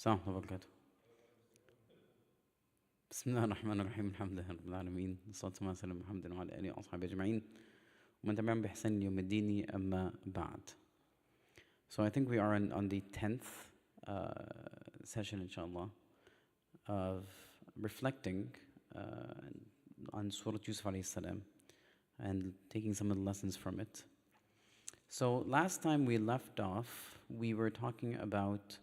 السلام ورحمة الله وبركاته. بسم الله الرحمن الرحيم. الحمد لله رب العالمين، والصلاة والسلام على سيدنا محمد وعلى آله وأصحابه أجمعين ومن تبعهم بإحسان يوم الدين أما بعد. So I think we are on the 10th session, inshallah, of reflecting on Surah Yusuf alayhi salam and taking some of the lessons from it. So last time we left off, we were talking about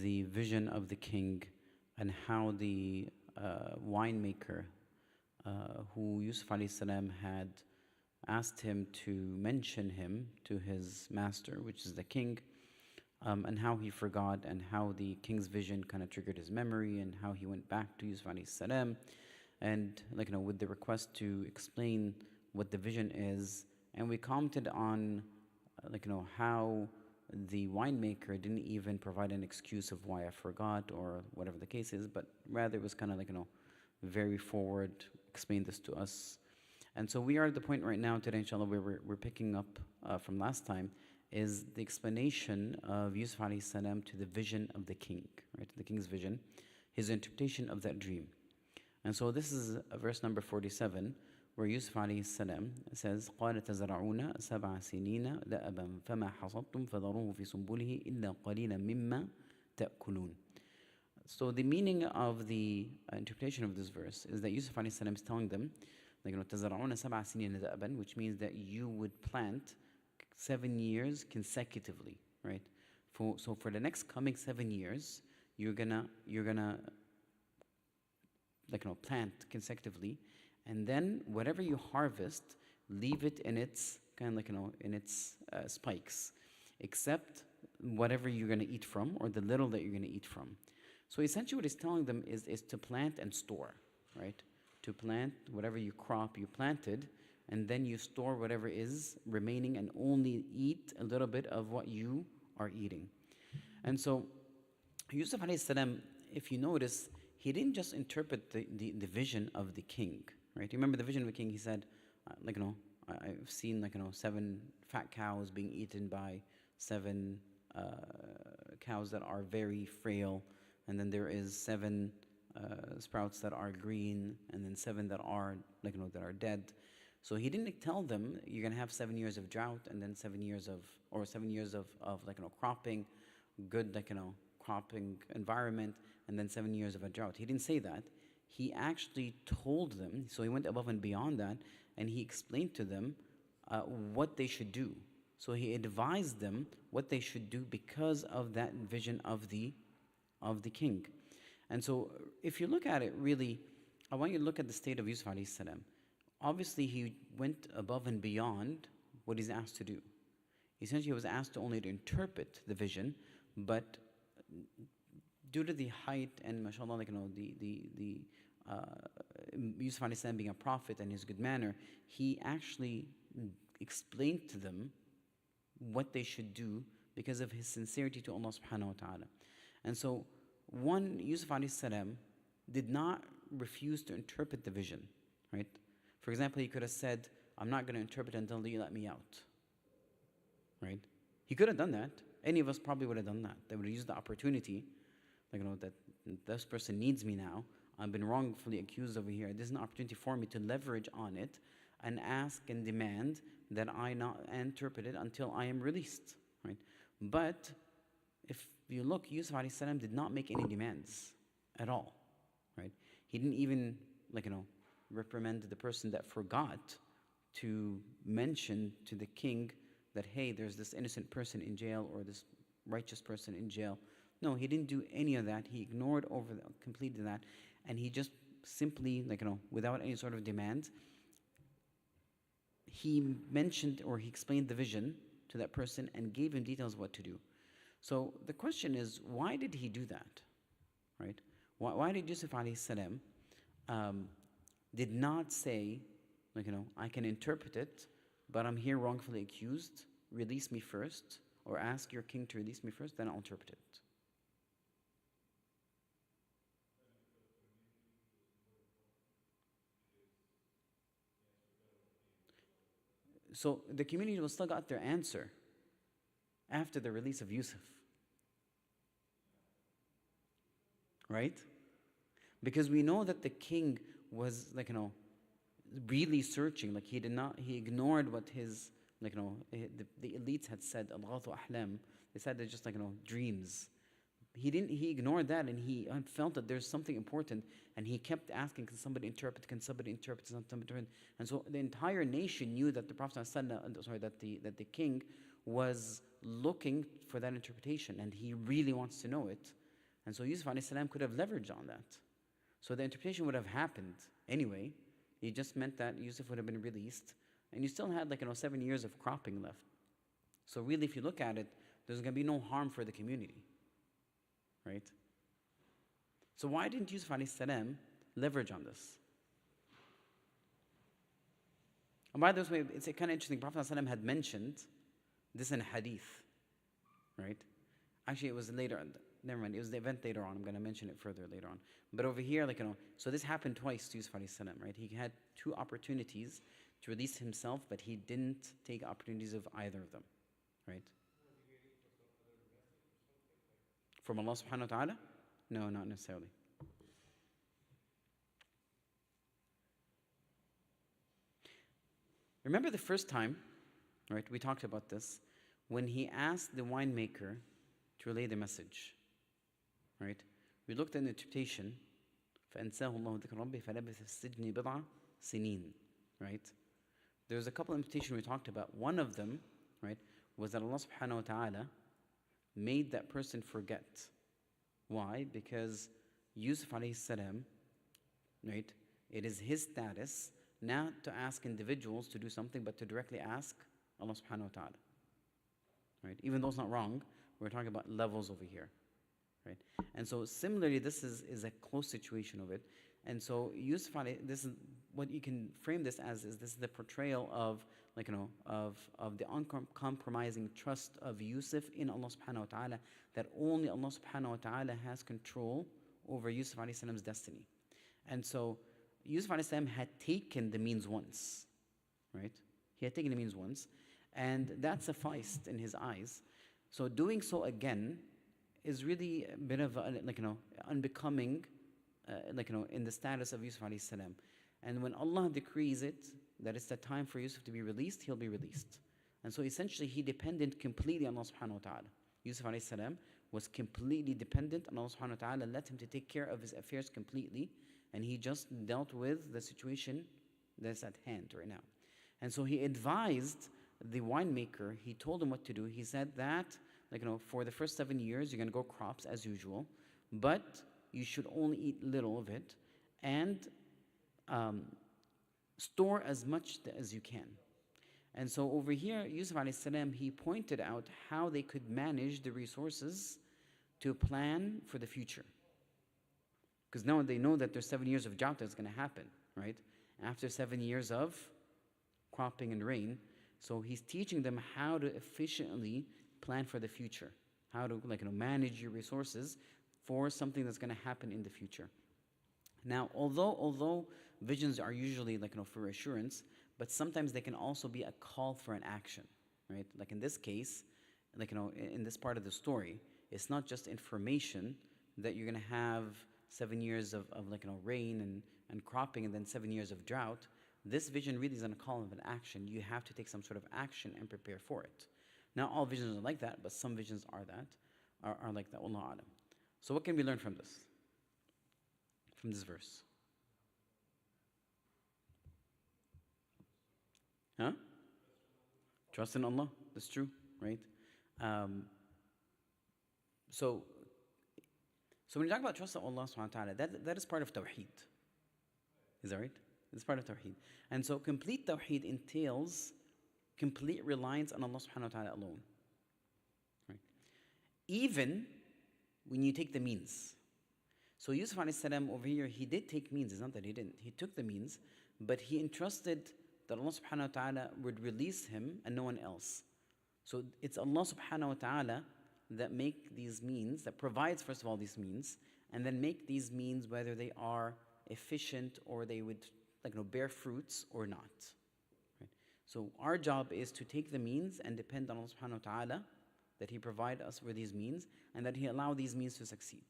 the vision of the king and how the winemaker who Yusuf alayhi salam had asked him to mention him to his master, which is the king, and how he forgot, and how the king's vision kind of triggered his memory, and how he went back to Yusuf alayhi salam, and with the request to explain what the vision is. And we commented on how the winemaker didn't even provide an excuse of why I forgot or whatever the case is, but rather it was kind of very forward, explain this to us. And so we are at the point right now today, inshallah, where we're picking up from last time, is the explanation of Yusuf alayhi salam to the vision of the king, right? The king's vision, his interpretation of that dream. And so this is verse number 47, where Yusuf alayhi salam says, قَالَ تَزْرَعُونَ سَبْعَ سِنِينَ دَأَبًا فَمَا حَصَدتُّمْ فَذَرُوهُ فِي سُنبُلِهِ إِلَّا قَلِيلًا مِمَّا تَأْكُلُونَ. So the meaning of the interpretation of this verse is that Yusuf alayhi salam is telling them, تَزْرَعُونَ سَبْعَ سِنِينَ دَأَبًا, which means that you would plant 7 years consecutively, right? So for the next coming 7 years, you're gonna plant consecutively, and then whatever you harvest, leave it in its spikes, except whatever you're gonna eat from, or the little that you're gonna eat from. So essentially what he's telling them is to plant and store, right? To plant whatever you crop you planted, and then you store whatever is remaining and only eat a little bit of what you are eating. And so Yusuf alayhi salam, if you notice, he didn't just interpret the vision of the king, right? You remember the vision of the king? He said, I've seen 7 fat cows being eaten by 7 cows that are very frail, and then there is 7 sprouts that are green, and then 7 that are that are dead. So he didn't tell them you're gonna have 7 years of drought, and then 7 years of cropping, good cropping environment, and then 7 years of a drought. He didn't say that. He actually told them. So he went above and beyond that, and he explained to them what they should do. So he advised them what they should do because of that vision of the king. And so if you look at it, really, I want you to look at the state of Yusuf alayhi salam. Obviously, he went above and beyond what he's asked to do. Essentially, he was asked to only to interpret the vision, but due to the height and, mashallah, Yusuf alayhi salam being a prophet and his good manner, he actually explained to them what they should do because of his sincerity to Allah subhanahu wa ta'ala. And so, Yusuf alayhi salam did not refuse to interpret the vision, right? For example, he could have said, I'm not going to interpret until you let me out, right? He could have done that. Any of us probably would have done that. They would have used the opportunity, that this person needs me now. I've been wrongfully accused over here. This is an opportunity for me to leverage on it and ask and demand that I not interpret it until I am released, right? But if you look, Yusuf alayhi salam did not make any demands at all, right? He didn't even, reprimand the person that forgot to mention to the king that, hey, there's this innocent person in jail, or this righteous person in jail. No, he didn't do any of that. He ignored completely that, and he just simply, without any sort of demand, he mentioned, or he explained the vision to that person and gave him details of what to do. So the question is, why did he do that, right? Why did Yusuf alayhi salam did not say, I can interpret it, but I'm here wrongfully accused, release me first, or ask your king to release me first, then I'll interpret it. So the community will still got their answer after the release of Yusuf. right? Because we know that the king was really searching. Like he ignored what his the elites had said, al-ghathu ahlam. They said they're just dreams. He ignored that, and he felt that there's something important, and he kept asking, can somebody interpret, can somebody interpret, and so the entire nation knew that the Prophet that the king was looking for that interpretation, and he really wants to know it. And so Yusuf alayhi salam could have leveraged on that. So the interpretation would have happened anyway. It just meant that Yusuf would have been released, and you still had 7 years of cropping left. So really, if you look at it, there's going to be no harm for the community, right? So why didn't Yusuf alayhi salam leverage on this? And by the way, it's kind of interesting. Prophet ﷺ had mentioned this in hadith, right? Actually, it was later. Never mind. It was the event later on. I'm going to mention it further later on. But over here, so this happened twice to Yusuf alayhi salam, right? He had two opportunities to release himself, but he didn't take opportunities of either of them, right? From Allah subhanahu wa ta'ala? No, not necessarily. Remember the first time, right, we talked about this, when he asked the winemaker to relay the message, right? We looked at the interpretation, فَأَنْسَاهُ اللَّهُ ذِكْرَ رَبِّهِ فَلَبِثَ فِي السِّجْنِ بِضْعَ سِنِينَ, right? There's a couple of interpretations we talked about. One of them, right, was that Allah subhanahu wa ta'ala made that person forget. Why? Because Yusuf alayhi salam, right, it is his status not to ask individuals to do something, but to directly ask Allah subhanahu wa ta'ala, right? Even though it's not wrong, we're talking about levels over here, right? And so similarly, this is a close situation of it. And so Yusuf alayhi, this is what you can frame this as, is this is the portrayal of of the uncompromising trust of Yusuf in Allah subhanahu wa ta'ala, that only Allah subhanahu wa ta'ala has control over Yusuf alayhi salam's destiny. And so Yusuf alayhi salam had taken the means once, right? He had taken the means once, and that sufficed in his eyes. So doing so again is really a bit of unbecoming, in the status of Yusuf alayhi salam. And when Allah decrees it, that it's the time for Yusuf to be released, he'll be released. And so essentially he depended completely on Allah subhanahu wa ta'ala. Yusuf alayhi salam was completely dependent on Allah subhanahu wa ta'ala, let him to take care of his affairs completely, and he just dealt with the situation that's at hand right now. And so he advised the winemaker, he told him what to do. He said that, for the first 7 years, you're going to grow crops as usual, but you should only eat little of it, and store as much as you can. And so over here, Yusuf alayhi salam, he pointed out how they could manage the resources to plan for the future. Because now they know that there's 7 years of drought that's going to happen, right? After 7 years of cropping and rain. So he's teaching them how to efficiently plan for the future, how to manage your resources for something that's going to happen in the future. Now, although visions are usually for assurance, but sometimes they can also be a call for an action, right? Like in this case, in this part of the story, it's not just information that you're going to have 7 years of rain and cropping, and then 7 years of drought. This vision really is a call of an action. You have to take some sort of action and prepare for it. Not all visions are like that, but some visions are like that. Wallahu alam. So what can we learn from this? From this verse? Huh? Trust in Allah. That's true, right? So when you talk about trust in Allah subhanahu wa ta'ala, that is part of Tawheed. Is that right? It's part of Tawheed. And so complete Tawheed entails complete reliance on Allah subhanahu wa ta'ala alone. Right? Even when you take the means. So Yusuf alayhi salam over here, he did take means. It's not that he didn't. He took the means, but he entrusted that Allah subhanahu wa ta'ala would release him and no one else. So it's Allah subhanahu wa ta'ala that make these means, that provides first of all these means, and then make these means whether they are efficient or they would bear fruits or not. Right? So our job is to take the means and depend on Allah subhanahu wa ta'ala that He provide us with these means and that He allow these means to succeed.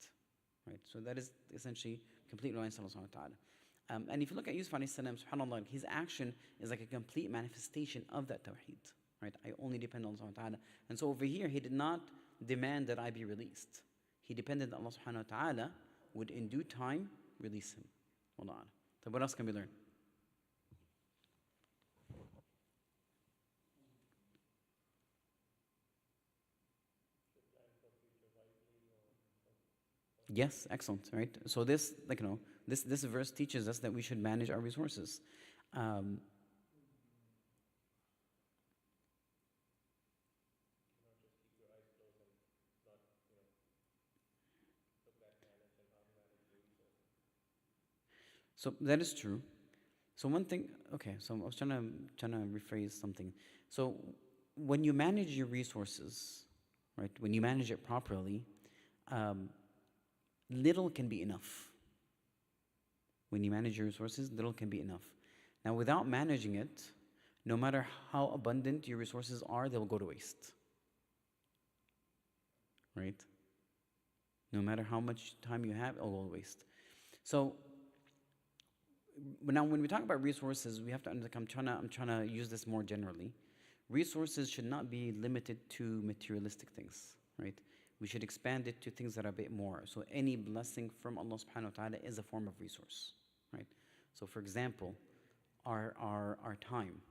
right? So that is essentially complete reliance on Allah subhanahu wa ta'ala. And if you look at Yusuf alayhi salam, subhanAllah, his action is like a complete manifestation of that tawheed, right? I only depend on Allah subhanahu wa ta'ala. And so over here, he did not demand that I be released. He depended that Allah subhanahu wa ta'ala would in due time release him. Wallah. So what else can we learn? Yes, excellent, right? So this, this verse teaches us that we should manage our resources. Um, so that is true. So one thing, okay, so I was trying to rephrase something. So when you manage your resources, right, when you manage it properly, little can be enough. When you manage your resources, little can be enough. Now, without managing it, no matter how abundant your resources are, they will go to waste. Right? No matter how much time you have, it will go to waste. So, now when we talk about resources, we have to understand, I'm trying to use this more generally. Resources should not be limited to materialistic things, right? We should expand it to things that are a bit more. So any blessing from Allah subhanahu wa ta'ala is a form of resource, right? So for example, our time,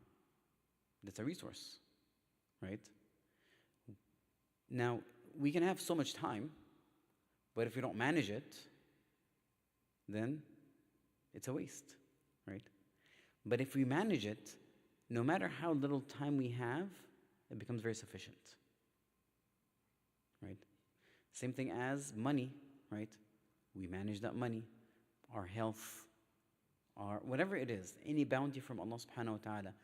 that's a resource, right? Now, we can have so much time, but if we don't manage it, then it's a waste, right? But if we manage it, no matter how little time we have, it becomes very sufficient, right? Same thing as money, right? We manage that money, our health, our whatever it is, any bounty from Allah subhanahu wa ta'ala,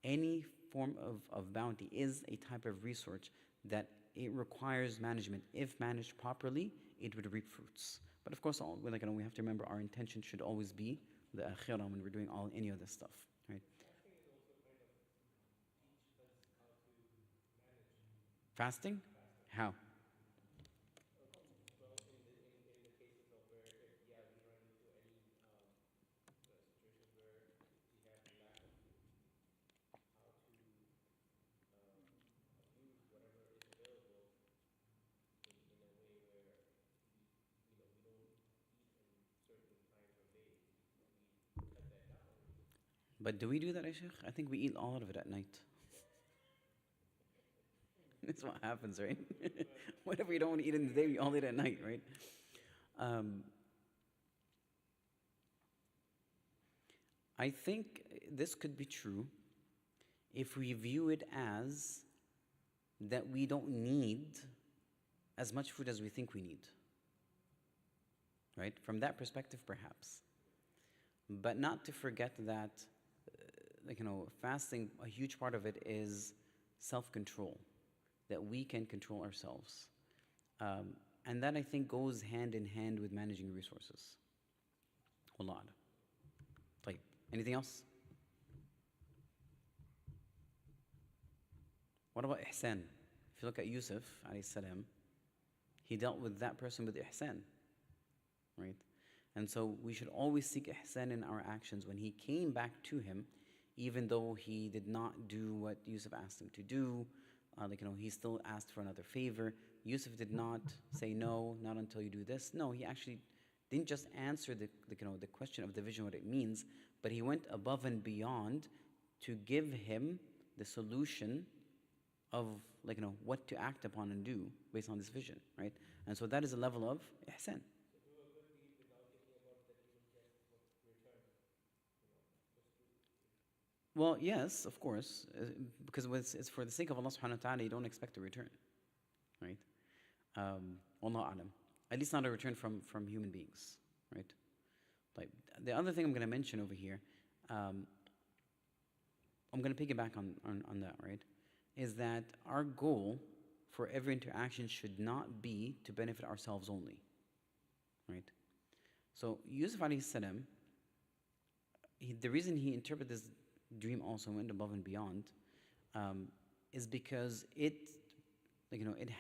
any form of bounty is a type of resource that it requires management. If managed properly, it would reap fruits. But of course, we have to remember our intention should always be the akhirah when we're doing any of this stuff, right? Fasting? How? But do we do that, Shaykh? I think we eat all of it at night. That's what happens, right? Whatever we don't want to eat in the day, we all eat at night, right? I think this could be true if we view it as that we don't need as much food as we think we need. Right? From that perspective, perhaps. But not to forget that, fasting, a huge part of it is self-control, that we can control ourselves. And that, I think, goes hand in hand with managing resources. Wallah. طيب. Anything else? What about ihsan? If you look at Yusuf, alayhi salam, he dealt with that person with ihsan, right? And so we should always seek ihsan in our actions. When he came back to him, even though he did not do what Yusuf asked him to do, he still asked for another favor. Yusuf did not say no, not until you do this. No, he actually didn't just answer the question of the vision, what it means, but he went above and beyond to give him the solution of what to act upon and do based on this vision, right? And so that is a level of ihsan. Well, yes, of course, because it's for the sake of Allah subhanahu wa ta'ala, you don't expect a return, right? Wallahu alam. At least not a return from human beings, right? Like the other thing I'm going to mention over here, I'm going to piggyback on that, right? Is that our goal for every interaction should not be to benefit ourselves only, right? So Yusuf alayhi salam, the reason he interpreted this dream also went above and beyond is because it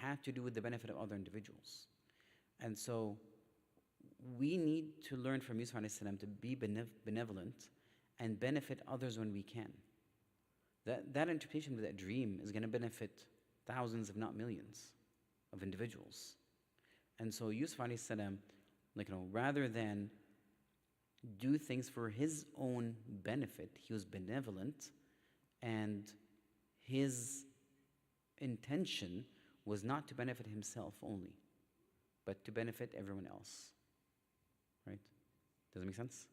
had to do with the benefit of other individuals. And so we need to learn from Yusuf alayhi salam to be benevolent and benefit others when we can. That interpretation of that dream is going to benefit thousands, if not millions, of individuals. And so Yusuf alayhi salam, rather than do things for his own benefit, he was benevolent, and his intention was not to benefit himself only, but to benefit everyone else. Right? Does it make sense?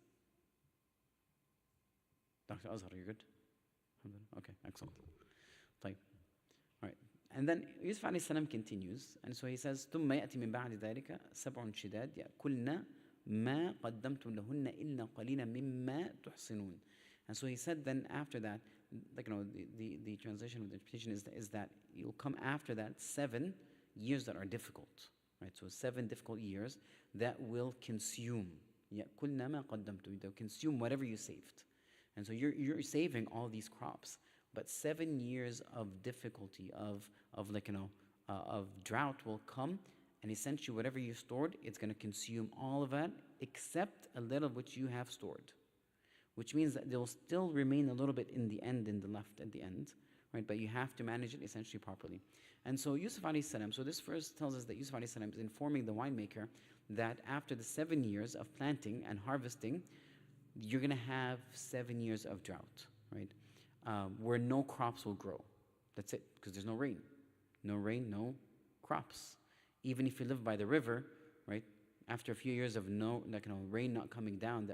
Dr. Azhar, you're good? Okay, excellent. طيب. All right. And then Yusuf alayhi salam continues, and so he says, ثم يأتي من بعد ذلك سبع شداد يأكلن ما قدمتم لهن إلا قليلا مما تحصنون. And so he said then after that, the translation of the interpretation is that you'll come after that 7 years that are difficult. Right? So 7 difficult years that will consume. يأكلن ما قدمتم. They'll consume whatever you saved. And so you're saving all these crops, but 7 years of difficulty, of drought will come, and essentially whatever you stored, it's going to consume all of it except a little which you have stored, which means that there will still remain a little bit in the end, in the left at the end, right? But you have to manage it essentially properly. And so Yusuf alayhi salam, so this verse tells us that Yusuf alayhi salam is informing the winemaker that after the 7 years of planting and harvesting, you're going to have 7 years of drought, right? Where no crops will grow. That's it, because there's no rain. No rain, no crops. Even if you live by the river, right? After a few years of rain not coming down,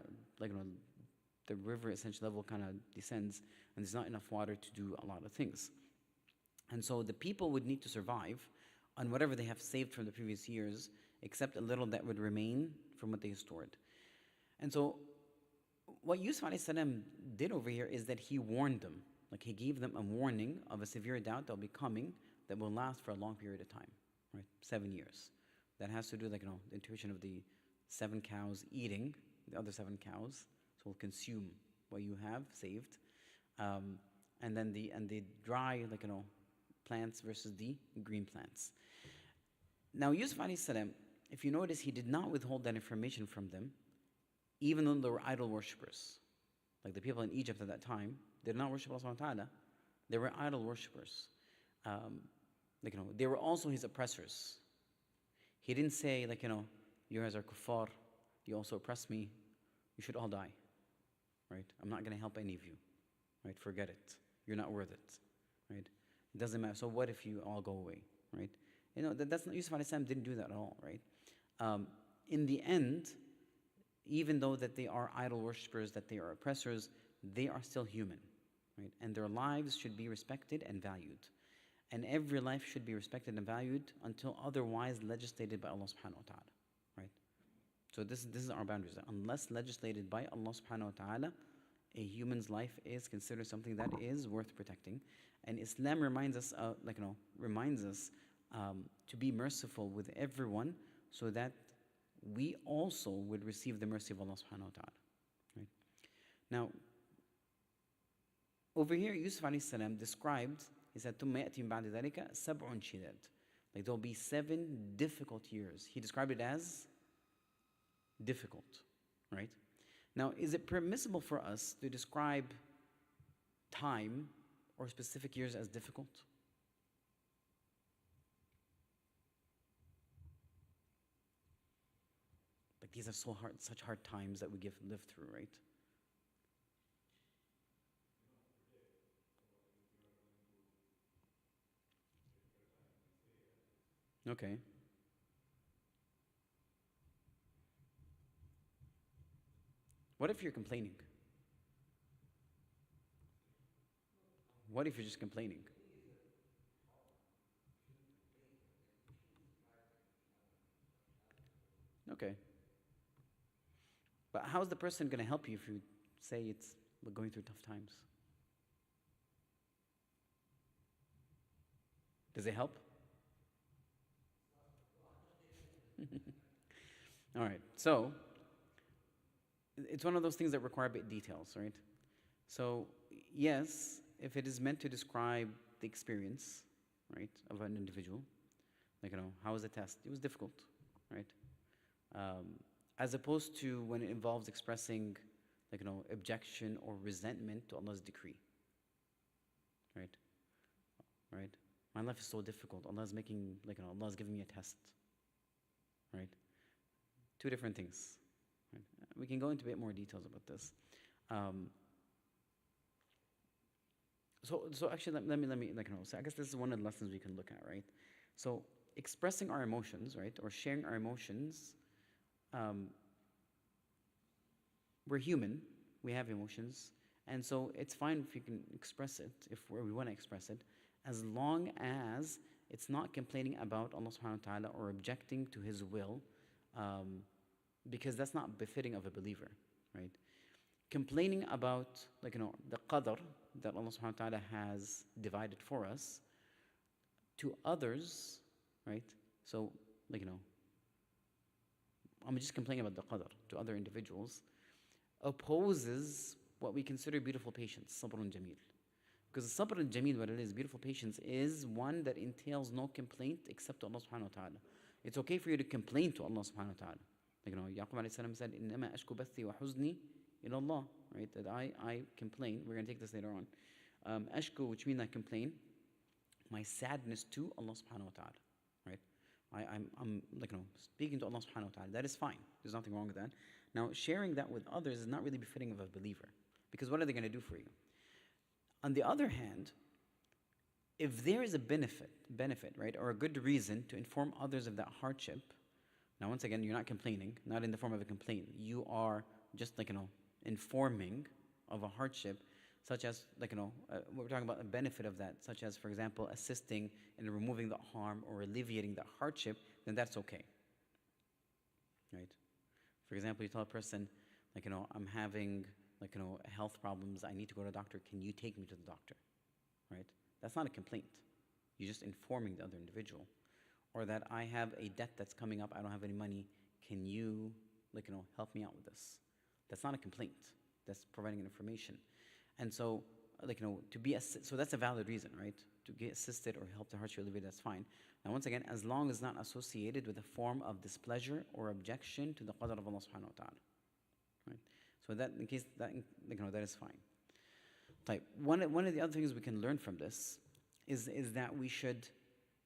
the river essentially level kind of descends, and there's not enough water to do a lot of things. And so the people would need to survive on whatever they have saved from the previous years, except a little that would remain from what they stored. And so what Yusuf alayhi salam did over here is that he warned them. He gave them a warning of a severe drought that will be coming, that will last for a long period of time, right? 7 years. That has to do the intuition of the 7 cows eating the other 7 cows, so will consume what you have saved, and then the dry plants versus the green plants. Now Yusuf alayhi salam, if you notice, he did not withhold that information from them, even though they were idol worshippers. Like the people in Egypt at that time, they did not worship Allah subhanahu wa ta'ala. They were idol worshippers. They were also his oppressors. He didn't say, you guys are kuffar, you also oppress me, you should all die. Right? I'm not going to help any of you. Right? Forget it. You're not worth it. Right? It doesn't matter. So what if you all go away? Right? That's not, Yusuf alayhi salam didn't do that at all. Right? In the end, even though that they are idol worshippers, that they are oppressors, they are still human, right? And their lives should be respected and valued. And every life should be respected and valued until otherwise legislated by Allah subhanahu wa ta'ala, right? So this is our boundaries. Unless legislated by Allah subhanahu wa ta'ala, a human's life is considered something that is worth protecting. And Islam reminds us, to be merciful with everyone, so that we also would receive the mercy of Allah subhanahu wa ta'ala. Right? Now, over here, Yusuf alayhi salam described, he said, ثُمَّ يَأْتِي مِن بَعْدِ ذَلِكَ سَبْعٌ شِدَادٌ. There'll be 7 difficult years. He described it as difficult, right? Now, is it permissible for us to describe time or specific years as difficult? These are so hard, such hard times that we live through, right? Okay. What if you're complaining? What if you're just complaining? Okay. But how's the person going to help you if you say we're going through tough times? Does it help? All right. So it's one of those things that require a bit details, right? So yes, if it is meant to describe the experience, right, of an individual, how was the test? It was difficult, right? as opposed to when it involves expressing, objection or resentment to Allah's decree. Right? Right? My life is so difficult. Allah is making, Allah is giving me a test. Right? Two different things. Right? We can go into a bit more details about this. So actually, let me, so I guess this is one of the lessons we can look at, right? So expressing our emotions, right, or sharing our emotions, we're human, we have emotions, and so it's fine if you can express it, if we want to express it, as long as it's not complaining about Allah subhanahu wa ta'ala or objecting to His will, because that's not befitting of a believer, right? Complaining about, the qadr that Allah subhanahu wa ta'ala has divided for us to others, right? So, I'm just complaining about the qadr to other individuals, opposes what we consider beautiful patience, sabrun jameel. Because sabrun jameel, what it is, beautiful patience, is one that entails no complaint except to Allah subhanahu wa ta'ala. It's okay for you to complain to Allah subhanahu wa ta'ala. Yaqub alayhi salam said, إِنَّمَا أَشْكُ بَثِّي وَحُزْنِي إِلَى اللَّهِ, right? That I complain, we're going to take this later on. Ashku, which means I complain, my sadness to Allah subhanahu wa ta'ala, right? I'm speaking to Allah subhanahu wa ta'ala. That is fine. There's nothing wrong with that. Now, sharing that with others is not really befitting of a believer, because what are they going to do for you? On the other hand, if there is a benefit, right, or a good reason to inform others of that hardship, now once again, you're not complaining, not in the form of a complaint. You are just informing of a hardship, such as we're talking about a benefit of that, such as, for example, assisting in removing the harm or alleviating the hardship, then that's okay, right? For example, you tell a person, I'm having, health problems, I need to go to the doctor, can you take me to the doctor, right? That's not a complaint. You're just informing the other individual. Or that I have a debt that's coming up, I don't have any money, can you, help me out with this? That's not a complaint. That's providing an information. And so, so that's a valid reason, right? To get assisted or help the hardship alleviate, that's fine. Now, once again, as long as not associated with a form of displeasure or objection to the qadr of Allah subhanahu wa ta'ala, right? So that, in case that, that is fine. Type. One of the other things we can learn from this is that we should,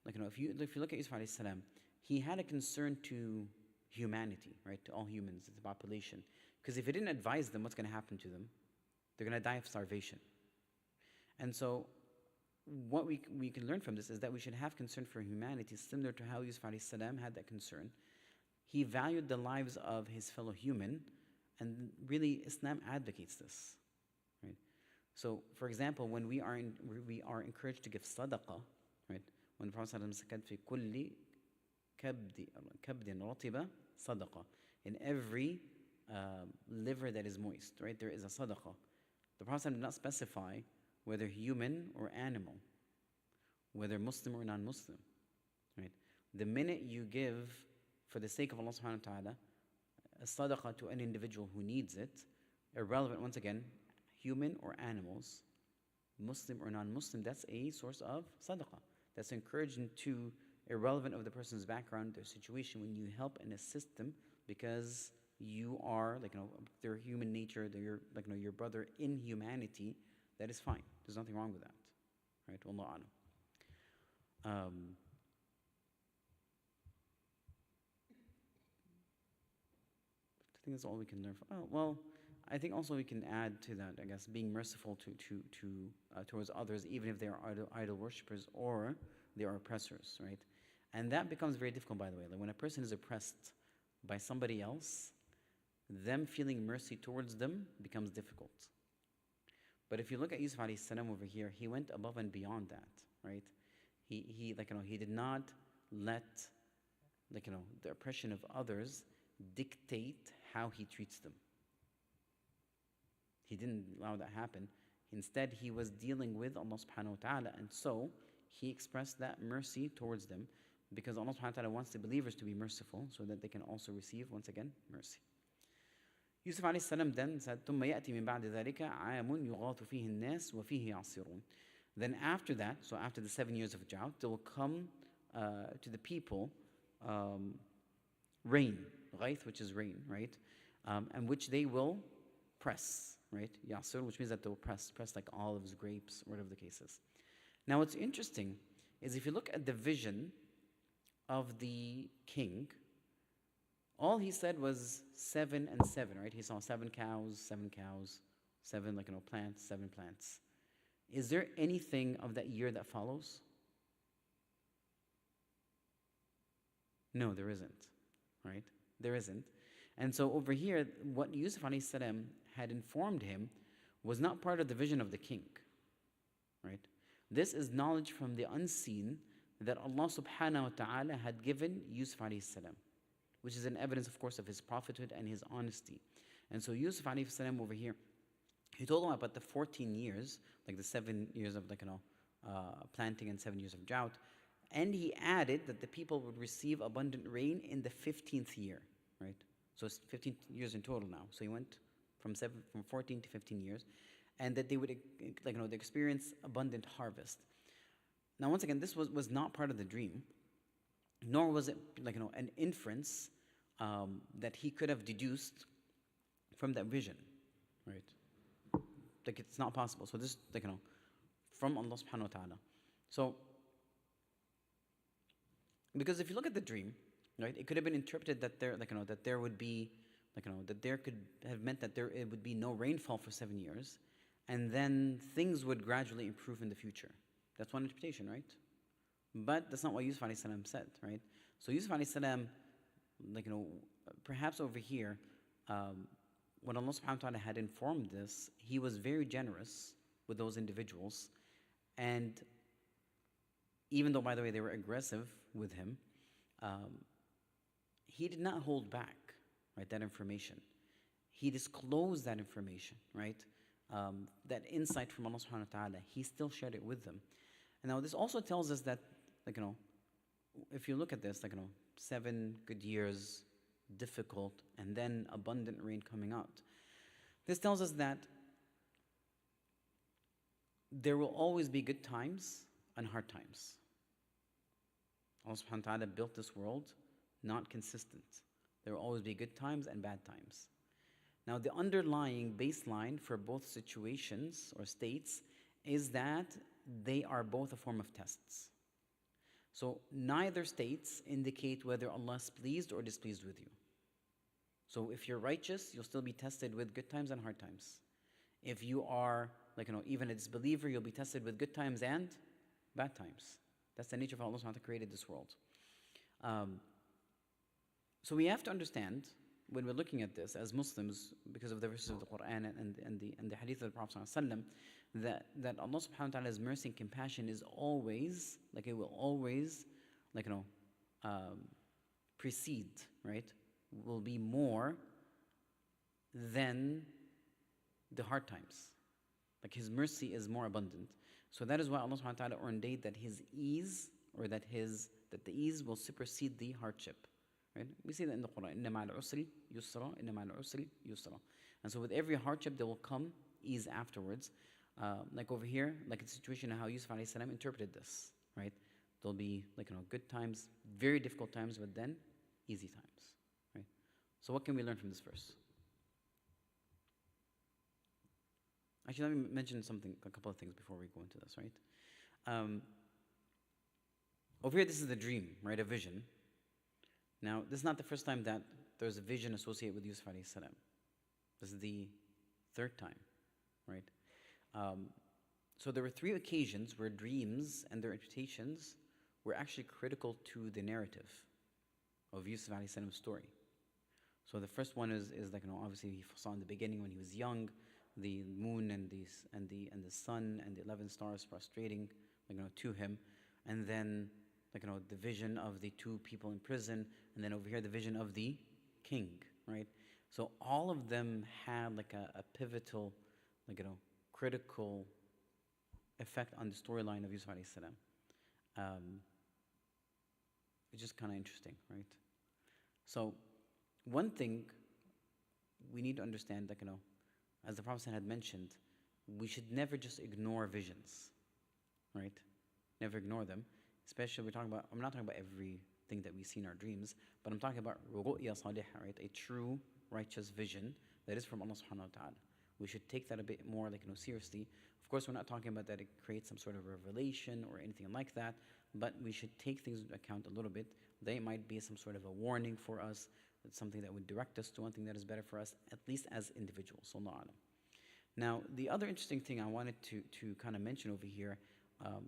if you look at Yusuf alayhi salam, he had a concern to humanity, right? To all humans, the population. Because if he didn't advise them what's going to happen to them, they're going to die of starvation. And so what we can learn from this is that we should have concern for humanity, similar to how Yusuf alayhi salam had that concern. He valued the lives of his fellow human, and really Islam advocates this, right? So, for example, when we are encouraged to give sadaqah, right? When the Prophet said, "Fi kulli kabdin ratiba sadaqah," in every liver that is moist, right? There is a sadaqah. The Prophet did not specify whether human or animal, whether Muslim or non-Muslim, right? The minute you give for the sake of Allah subhanahu wa ta'ala a sadaqah to an individual who needs it, irrelevant, once again, human or animals, Muslim or non-Muslim, that's a source of sadaqah. That's encouraging to, irrelevant of the person's background, their situation, when you help and assist them because you are, their human nature, they're your brother in humanity, that is fine. There's nothing wrong with that, right? Wallahu a'lam. I think that's all we can learn from. Oh, well, I think also we can add to that, I guess, being merciful towards others, even if they are idol worshippers or they are oppressors, right? And that becomes very difficult, by the way. Like when a person is oppressed by somebody else, them feeling mercy towards them becomes difficult. But if you look at Yusuf alayhi salam over here, he went above and beyond that, right? He did not let the oppression of others dictate how he treats them. He didn't allow that happen. Instead, he was dealing with Allah subhanahu wa ta'ala, and so he expressed that mercy towards them, because Allah subhanahu wa ta'ala wants the believers to be merciful so that they can also receive, once again, mercy. Yusuf alayhi salam then said, ثُمَّ يَأْتِي مِن بَعْدِ ذَلِكَ عَامٌ يُغَاثُ فِيهِ النَّاسُ وَفِيهِ يَعْصِرُونَ. Then after that, so after the 7 years of drought, there will come to the people rain, غيث, which is rain, right? And which they will press, right? Yasir, which means that they'll press like olives, grapes, whatever the case is. Now, what's interesting is if you look at the vision of the king, all he said was 7 and 7, right? He saw 7 cows, 7 plants, 7 plants. Is there anything of that year that follows? No, there isn't, right? There isn't. And so over here, what Yusuf alayhi salam had informed him was not part of the vision of the king, right? This is knowledge from the unseen that Allah subhanahu wa ta'ala had given Yusuf alayhi salam, which is an evidence, of course, of his prophethood and his honesty. And so Yusuf alayhi salam over here, he told him about the 14 years, like the 7 years of planting and 7 years of drought. And he added that the people would receive abundant rain in the 15th year, right? So it's 15 years in total now. So he went from 14 to 15 years, and that they would they experience abundant harvest. Now, once again, this was not part of the dream, nor was it an inference that he could have deduced from that vision, right? Like it's not possible. So this from Allah subhanahu wa ta'ala. So because if you look at the dream, right, it could have been interpreted that there would be that there could have meant that it would be no rainfall for 7 years, and then things would gradually improve in the future. That's one interpretation, right? But that's not what Yusuf alayhi salam said, right? So Yusuf alayhi salam, perhaps over here, when Allah subhanahu wa ta'ala had informed this, he was very generous with those individuals. And even though, by the way, they were aggressive with him, he did not hold back, right, that information. He disclosed that information, right? That insight from Allah subhanahu wa ta'ala, he still shared it with them. And now this also tells us that, if you look at this, 7 good years, difficult, and then abundant rain coming out. This tells us that there will always be good times and hard times. Allah subhanahu wa ta'ala built this world not consistent. There will always be good times and bad times. Now, the underlying baseline for both situations or states is that they are both a form of tests. So neither states indicate whether Allah is pleased or displeased with you. So if you're righteous, you'll still be tested with good times and hard times. If you are even a disbeliever, you'll be tested with good times and bad times. That's the nature of how Allah subhanahu wa ta'ala created this world. So we have to understand when we're looking at this as Muslims, because of the verses of the Quran and the hadith of the Prophet ﷺ, that Allah subhanahu wa ta'ala's mercy and compassion is always, it will always, precede, right? Will be more than the hard times. His mercy is more abundant. So that is why Allah subhanahu wa ta'ala ordained that his ease, or that the ease will supersede the hardship. Right? We see that in the Quran. إِنَّ مَعَ الْعُسْرِ يُسْرًا إِنَّ مَعَ الْعُسْرِ يُسْرًا. And so with every hardship there will come ease afterwards. Like over here, like the situation of how Yusuf alayhi salam interpreted this, right? There'll be good times, very difficult times, but then easy times, right? So what can we learn from this verse? Actually, let me mention a couple of things before we go into this, right? Over here, this is the dream, right? A vision. Now, this is not the first time that there's a vision associated with Yusuf alayhi salam. This is the 3rd time, right? So there were 3 occasions where dreams and their interpretations were actually critical to the narrative of Yusuf alayhi salam's story. So the first one is obviously he saw in the beginning when he was young, the moon and the sun and the 11 stars prostrating to him, and then the vision of the 2 people in prison, and then over here the vision of the king, right? So all of them had a pivotal, critical effect on the storyline of Yusuf alayhi salam. It's just kind of interesting, right? So one thing we need to understand, as the Prophet had mentioned, we should never just ignore visions, right? Never ignore them. Especially I'm not talking about every thing that we see in our dreams, but I'm talking about ru'ya salihah, right? A true righteous vision that is from Allah subhanahu wa ta'ala. We should take that a bit more seriously. Of course, we're not talking about that it creates some sort of revelation or anything like that, but we should take things into account a little bit. They might be some sort of a warning for us. It's something that would direct us to one thing that is better for us, at least as individuals. Wallahu alam. Now, the other interesting thing I wanted to kind of mention over here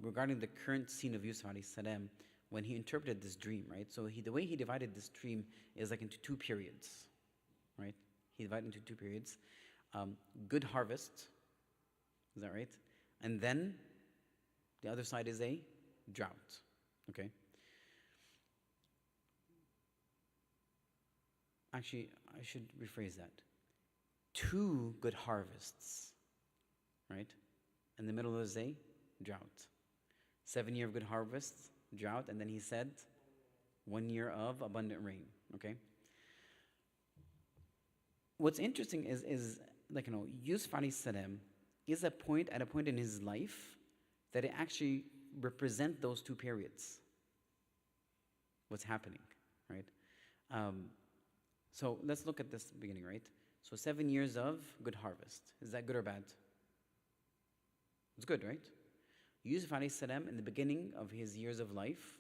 regarding the current scene of Yusuf alayhi salam, when he interpreted this dream, right? So the way he divided this dream is like into two periods, right? He divided into two periods. Good harvest, is that right? And then the other side is a drought, okay? Actually, I should rephrase that. Two good harvests, right? In the middle is a drought. 7 years of good harvest, drought, and then he said 1 year of abundant rain, okay? What's interesting is Yusuf alayhi salam is at a point in his life that it actually represent those two periods. What's happening, right? So let's look at this beginning, right? So 7 years of good harvest. Is that good or bad? It's good, right? Yusuf alayhi salam, in the beginning of his years of life,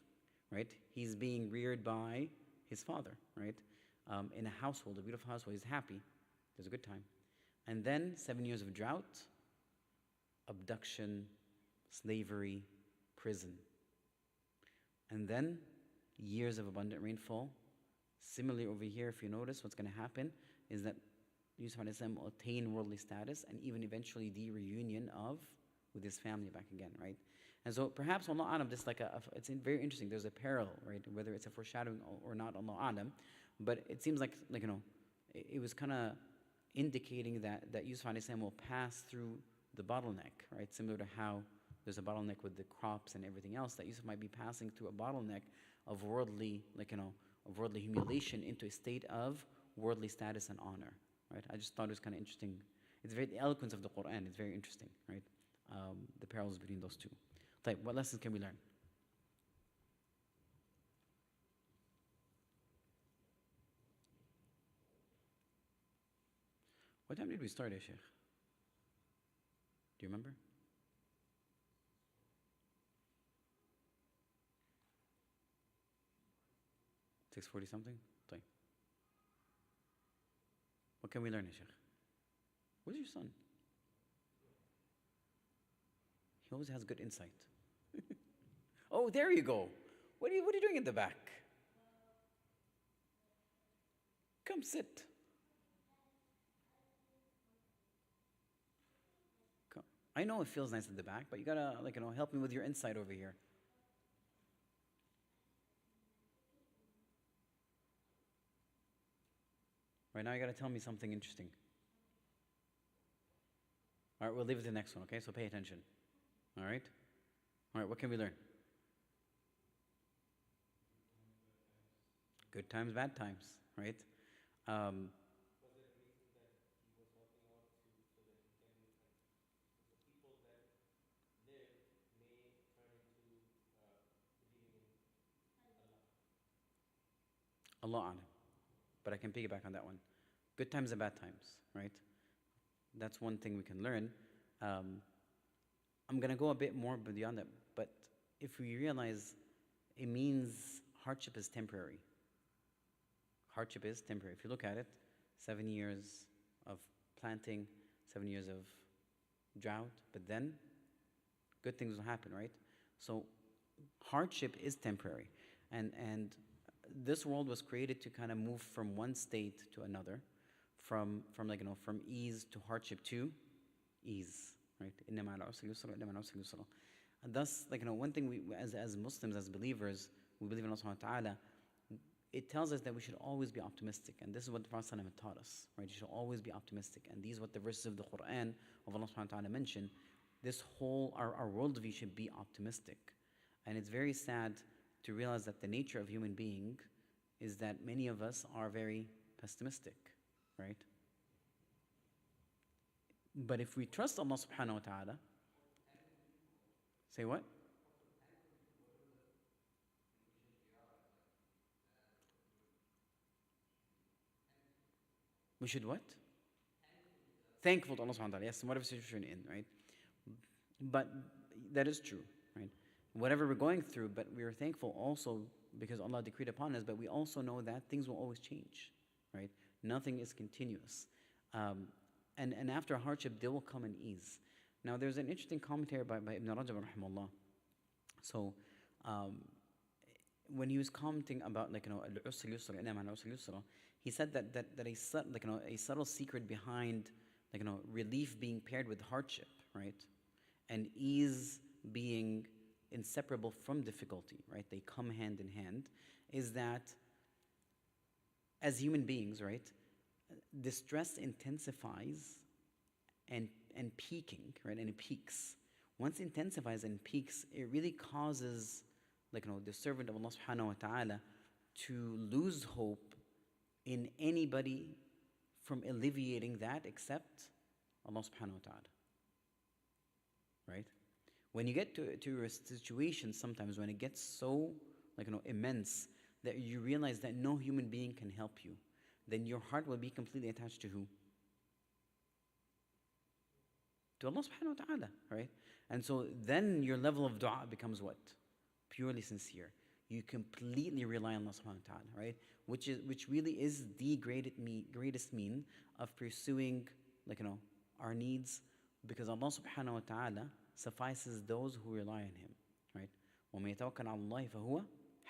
right? He's being reared by his father, right? In a household, a beautiful household. He's happy. There's a good time. And then 7 years of drought, abduction, slavery, prison. And then years of abundant rainfall. Similarly over here, if you notice, what's going to happen is that Yusuf alayhi salam will attain worldly status and even eventually the reunion with his family back again, right? And so perhaps Allah Alam, this it's very interesting. There's a parallel, right? Whether it's a foreshadowing or not, Allah Alam. But it seems like it was kind of indicating that Yusuf alayhi salam will pass through the bottleneck, right? Similar to how there's a bottleneck with the crops and everything else, that Yusuf might be passing through a bottleneck of worldly, of worldly humiliation into a state of worldly status and honor, right? I just thought it was kind of interesting. It's the eloquence of the Quran. It's very interesting, right? The parallels between those two. What lessons can we learn? What time did we start, Sheikh? Do you remember? 6:40 something? طيب. What can we learn, Sheikh? Where's your son? He always has good insight. Oh, there you go. What are you doing in the back? Come sit. Come. I know it feels nice at the back, but you gotta help me with your insight over here. Right now you gotta tell me something interesting. All right, we'll leave it to the next one, okay? So pay attention. All right? All right, what can we learn? Good times, bad times, right? Was there a reason that he was helping out so that he can, the people that live may turn into believing in Allah? Allah Alam. But I can piggyback on that one. Good times and bad times, right? That's one thing we can learn. I'm going to go a bit more beyond that, but if we realize it means hardship is temporary. Hardship is temporary. If you look at it, 7 years of planting, 7 years of drought, but then good things will happen, right? So hardship is temporary. And this world was created to kind of move from one state to another, from ease to hardship to ease, right? إِنَّ مَعَ الْعُسْرِ يُسْرًا إِنَّ مَعَ الْعُسْرِ يُسْرًا. And thus, one thing we, as Muslims, as believers, we believe in Allah subhanahu wa ta'ala, it tells us that we should always be optimistic. And this is what the Prophet ﷺ taught us, right? You should always be optimistic. And these are what the verses of the Quran of Allah subhanahu wa ta'ala mention. This whole, our worldview should be optimistic. And it's very sad to realize that the nature of human being is that many of us are very pessimistic, right? But if we trust Allah subhanahu wa ta'ala, say what? We should what? Thankful to Allah subhanahu wa ta'ala, yes, in whatever situation you're in, right? But that is true, right? Whatever we're going through, but we are thankful also because Allah decreed upon us, but we also know that things will always change, right? Nothing is continuous. And after a hardship, there will come an ease. Now, there's an interesting commentary by Ibn Rajab, rahimahullah. So, when he was commenting about, like, al-usr yusra, inna ma'al usri yusra, he said that a subtle secret behind, relief being paired with hardship, right? And ease being inseparable from difficulty, right? They come hand in hand, is that as human beings, right, distress intensifies and peaking, right? And it peaks. Once it intensifies and peaks, it really causes, the servant of Allah subhanahu wa ta'ala to lose hope in anybody from alleviating that except Allah subhanahu wa ta'ala. Right? When you get to a situation sometimes when it gets so immense that you realize that no human being can help you, then your heart will be completely attached to who? To Allah subhanahu wa ta'ala, right? And so then your level of dua becomes what? Purely sincere. You completely rely on Allah subhanahu wa ta'ala, right? Which really is the greatest mean of pursuing our needs, because Allah subhanahu wa ta'ala suffices those who rely on Him, right? وَمَن يَتَوَكَّلْ عَلَى اللَّهِ فَهُوَ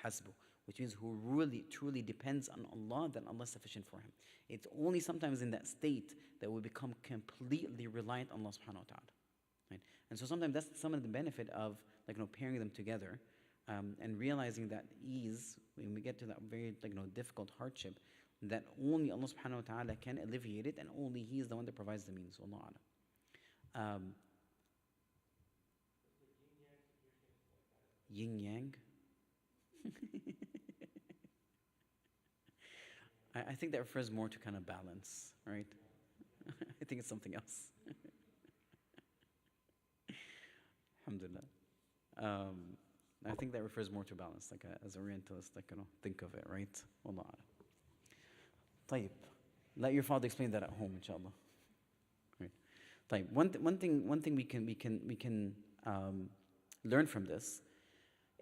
حَسْبُهُ, which means who really truly depends on Allah, then Allah is sufficient for him. It's only sometimes in that state that we become completely reliant on Allah subhanahu wa ta'ala, right? And so sometimes that's some of the benefit of pairing them together, and realizing that ease, when we get to that very difficult hardship, that only Allah subhanahu wa ta'ala can alleviate it, and only He is the one that provides the means. Wallahu a'lam. Yin yang. I think that refers more to kind of balance, right? I think it's something else. Alhamdulillah. I think that refers more to balance, as Orientalists, think of it, right? Wallahu a'lam. طيب. Let your father explain that at home, inshallah. Right. طيب. One thing we can learn from this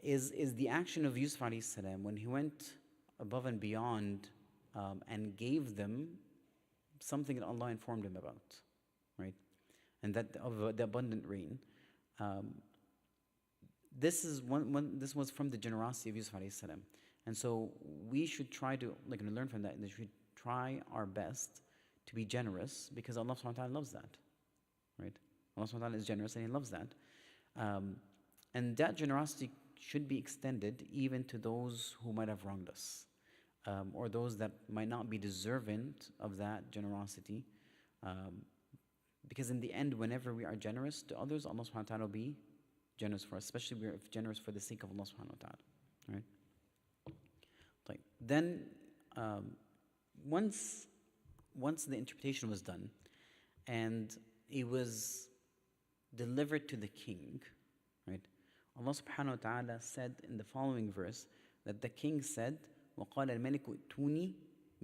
is the action of Yusuf alayhi salam when he went above and beyond and gave them something that Allah informed him about, right? And that of the abundant rain. This was from the generosity of Yusuf alayhi salam. And so we should try to learn from that, and we should try our best to be generous, because Allah subhanahu wa ta'ala loves that, right? Allah subhanahu wa ta'ala is generous and He loves that. And that generosity should be extended even to those who might have wronged us, or those that might not be deserving of that generosity. Because in the end, whenever we are generous to others, Allah subhanahu wa ta'ala will be generous for us, especially if we're generous for the sake of Allah subhanahu wa ta'ala, right? Like, then, once the interpretation was done and it was delivered to the king, right? Allah subhanahu wa ta'ala said in the following verse that the king said, وَقَالَ الْمَلِكُ ائْتُونِي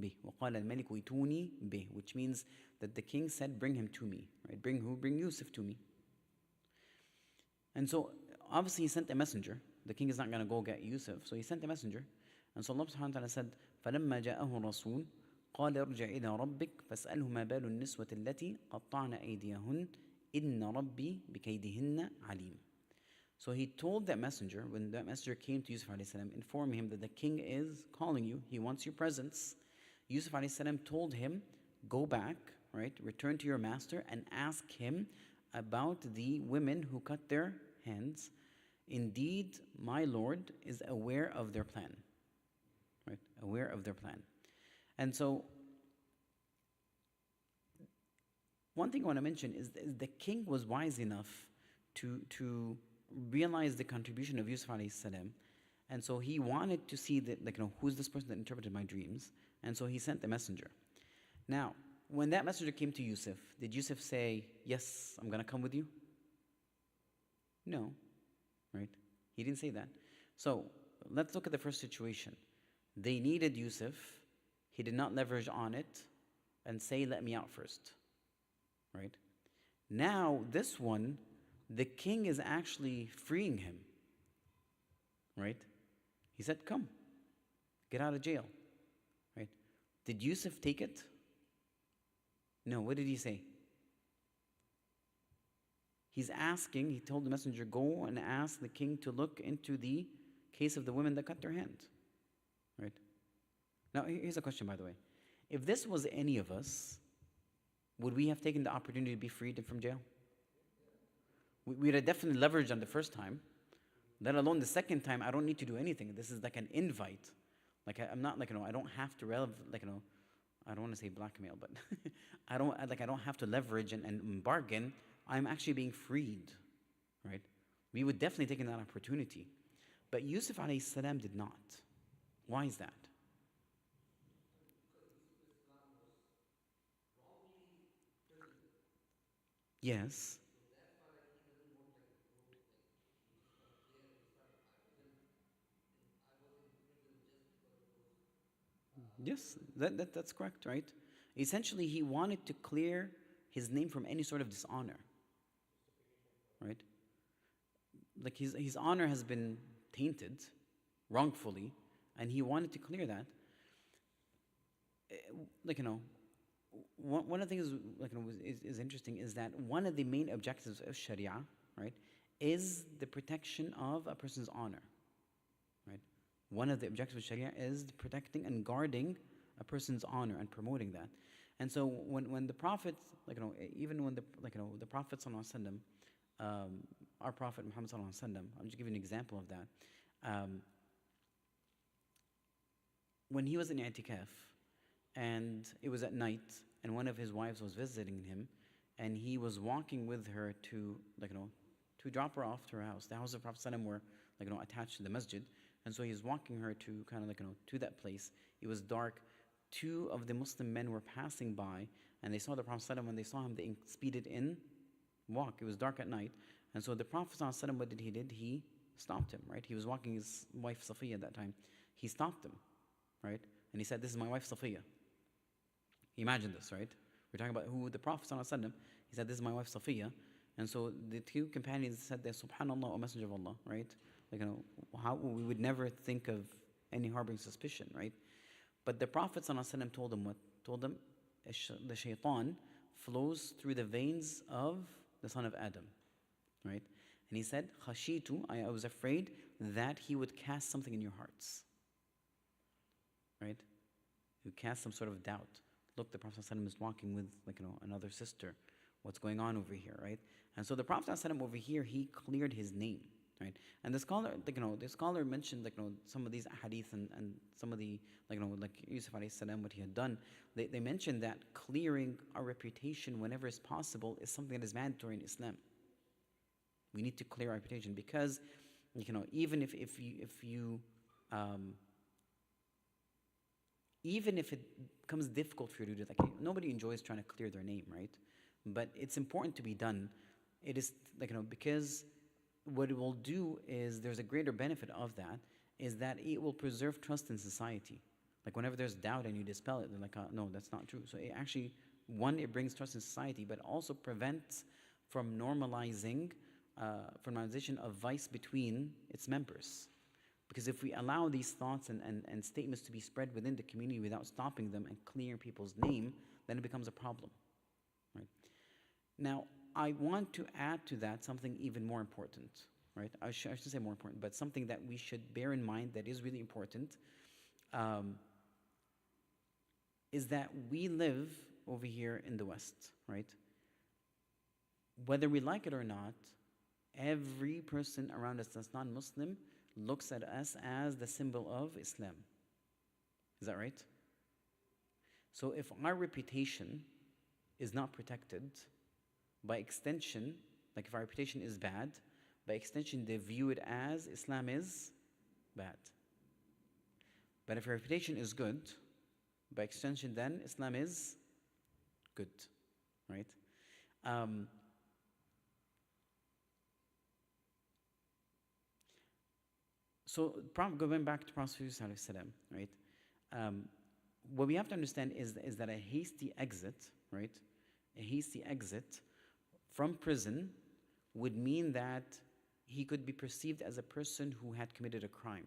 بِهِ وَقَالَ الْمَلِكُ ائْتُونِي بِهِ, which means that the king said, bring him to me, right? Bring who? Bring Yusuf to me. And so, obviously he sent a messenger. The king is not going to go get Yusuf, so he sent a messenger. And so Allah subhanahu wa ta'ala said, فَلَمَّا جَاءَهُ الرَّسُولُ قَالَ ارْجِعْ إِلَىٰ رَبِّكَ فَاسْأَلْهُ مَا بَالُ النِّسْوَةِ الَّتِي قَطَّعْنَ أَيْدِيَهُنَّ إِنَّ رَبِّي بِكَيْدِهِنَّ عَلِيمٌ. So he told that messenger, when that messenger came to Yusuf alayhi salam, informed him that the king is calling you, he wants your presence. Yusuf alayhi salam told him, go back, right, return to your master and ask him about the women who cut their hands. Indeed, my Lord is aware of their plan, right, aware of their plan. And so, one thing I want to mention is the king was wise enough to realize the contribution of Yusuf alayhi salam, and so he wanted to see that, who's this person that interpreted my dreams, and so he sent the messenger. Now, when that messenger came to Yusuf, did Yusuf say, yes, I'm going to come with you? No, right? He didn't say that. So, let's look at the first situation. They needed Yusuf. He did not leverage on it, and say, let me out first, right? Now, this one, the king is actually freeing him, right? He said, come, get out of jail, right? Did Yusuf take it? No, what did he say? He's asking, he told the messenger, go and ask the king to look into the case of the women that cut their hand, right? Now, here's a question, by the way. If this was any of us, would we have taken the opportunity to be freed from jail? We'd have definitely leveraged on the first time, let alone the second time. I don't need to do anything. This is like an invite. Like I'm not like, I don't have to I don't want to say blackmail, but I don't have to leverage and bargain. I'm actually being freed, right? We would definitely take that opportunity. But Yusuf alayhi salam did not. Why is that? Yes. Yes, that's correct, right? Essentially, he wanted to clear his name from any sort of dishonor, right? Like his honor has been tainted wrongfully, and he wanted to clear that. Like, one of the things is interesting is that one of the main objectives of Sharia, right, is the protection of a person's honor, right? One of the objectives of Sharia is protecting and guarding a person's honor and promoting that. And so when the Prophet, even when the Prophet sallallahu alaihi wasallam, our Prophet Muhammad sallallahu alaihi wasallam, I'll just give you an example of that. When he was in i'tikaf, and it was at night, and one of his wives was visiting him, and he was walking with her to to drop her off to her house. The house of Prophet sallallahu were attached to the masjid, and so he was walking her to kind of to that place. It was dark. Two of the Muslim men were passing by, and they saw the Prophet ﷺ. When they saw him, they speeded in walk. It was dark at night, and so the Prophet ﷺ, what did? He stopped him, right? He was walking his wife Safiya at that time. He stopped him, right? And he said, this is my wife Safiya. Imagine this, right? We're talking about who the Prophet ﷺ, he said, this is my wife Safiya. And so the two companions said that, Subhanallah, O Messenger of Allah, right? How we would never think of any harboring suspicion, right? But the Prophet ﷺ told them what? Told them, the shaitan flows through the veins of the son of Adam, right? And he said, khashitu, I was afraid that he would cast something in your hearts, right? He would cast some sort of doubt. Look, the Prophet ﷺ is walking with another sister. What's going on over here, right? And so the Prophet ﷺ over here, he cleared his name, right? And the scholar mentioned some of these hadith and some of the like Yusuf alayhi salam, what he had done. They mentioned that clearing our reputation whenever is possible is something that is mandatory in Islam. We need to clear our reputation because even if it becomes difficult for you to do that, nobody enjoys trying to clear their name, right? But it's important to be done. It is because what it will do is there's a greater benefit of that is that it will preserve trust in society. Like whenever there's doubt and you dispel it, they're like, no, that's not true. So it actually, one, it brings trust in society, but also prevents from normalization of vice between its members. Because if we allow these thoughts and statements to be spread within the community without stopping them and clearing people's name, then it becomes a problem, right? Now, I want to add to that something even more important, right? I shouldn't say more important, but something that we should bear in mind that is really important, is that we live over here in the West, right? Whether we like it or not, every person around us that's non-Muslim looks at us as the symbol of Islam. Is that right? So if our reputation is not protected, by extension, like if our reputation is bad, by extension they view it as Islam is bad. But if our reputation is good, by extension then Islam is good, right? So going back to Prophet Yusuf, right? what we have to understand is that a hasty exit, right? A hasty exit from prison would mean that he could be perceived as a person who had committed a crime.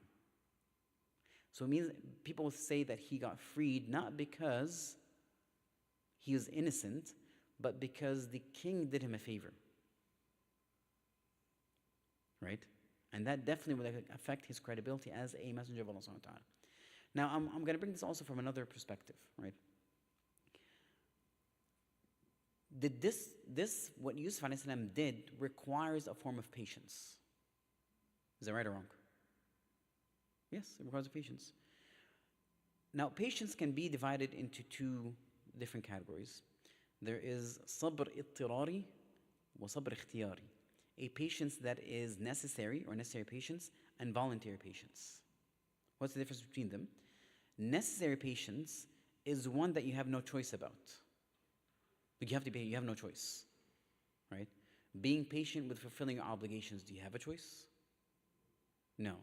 So it means people say that he got freed not because he was innocent, but because the king did him a favor. Right? And that definitely would affect his credibility as a messenger of Allah subhanahu wa ta'ala. Now, I'm going to bring this also from another perspective, right? Did this what Yusuf alayhi salam did requires a form of patience? Is that right or wrong? Yes, it requires patience. Now, patience can be divided into two different categories. There is sabr ittirari wa sabr ikhtiyari. A patience that is necessary or necessary patience and voluntary patience. What's the difference between them? Necessary patience is one that you have no choice about. Like you have no choice, right? Being patient with fulfilling your obligations, do you have a choice? No.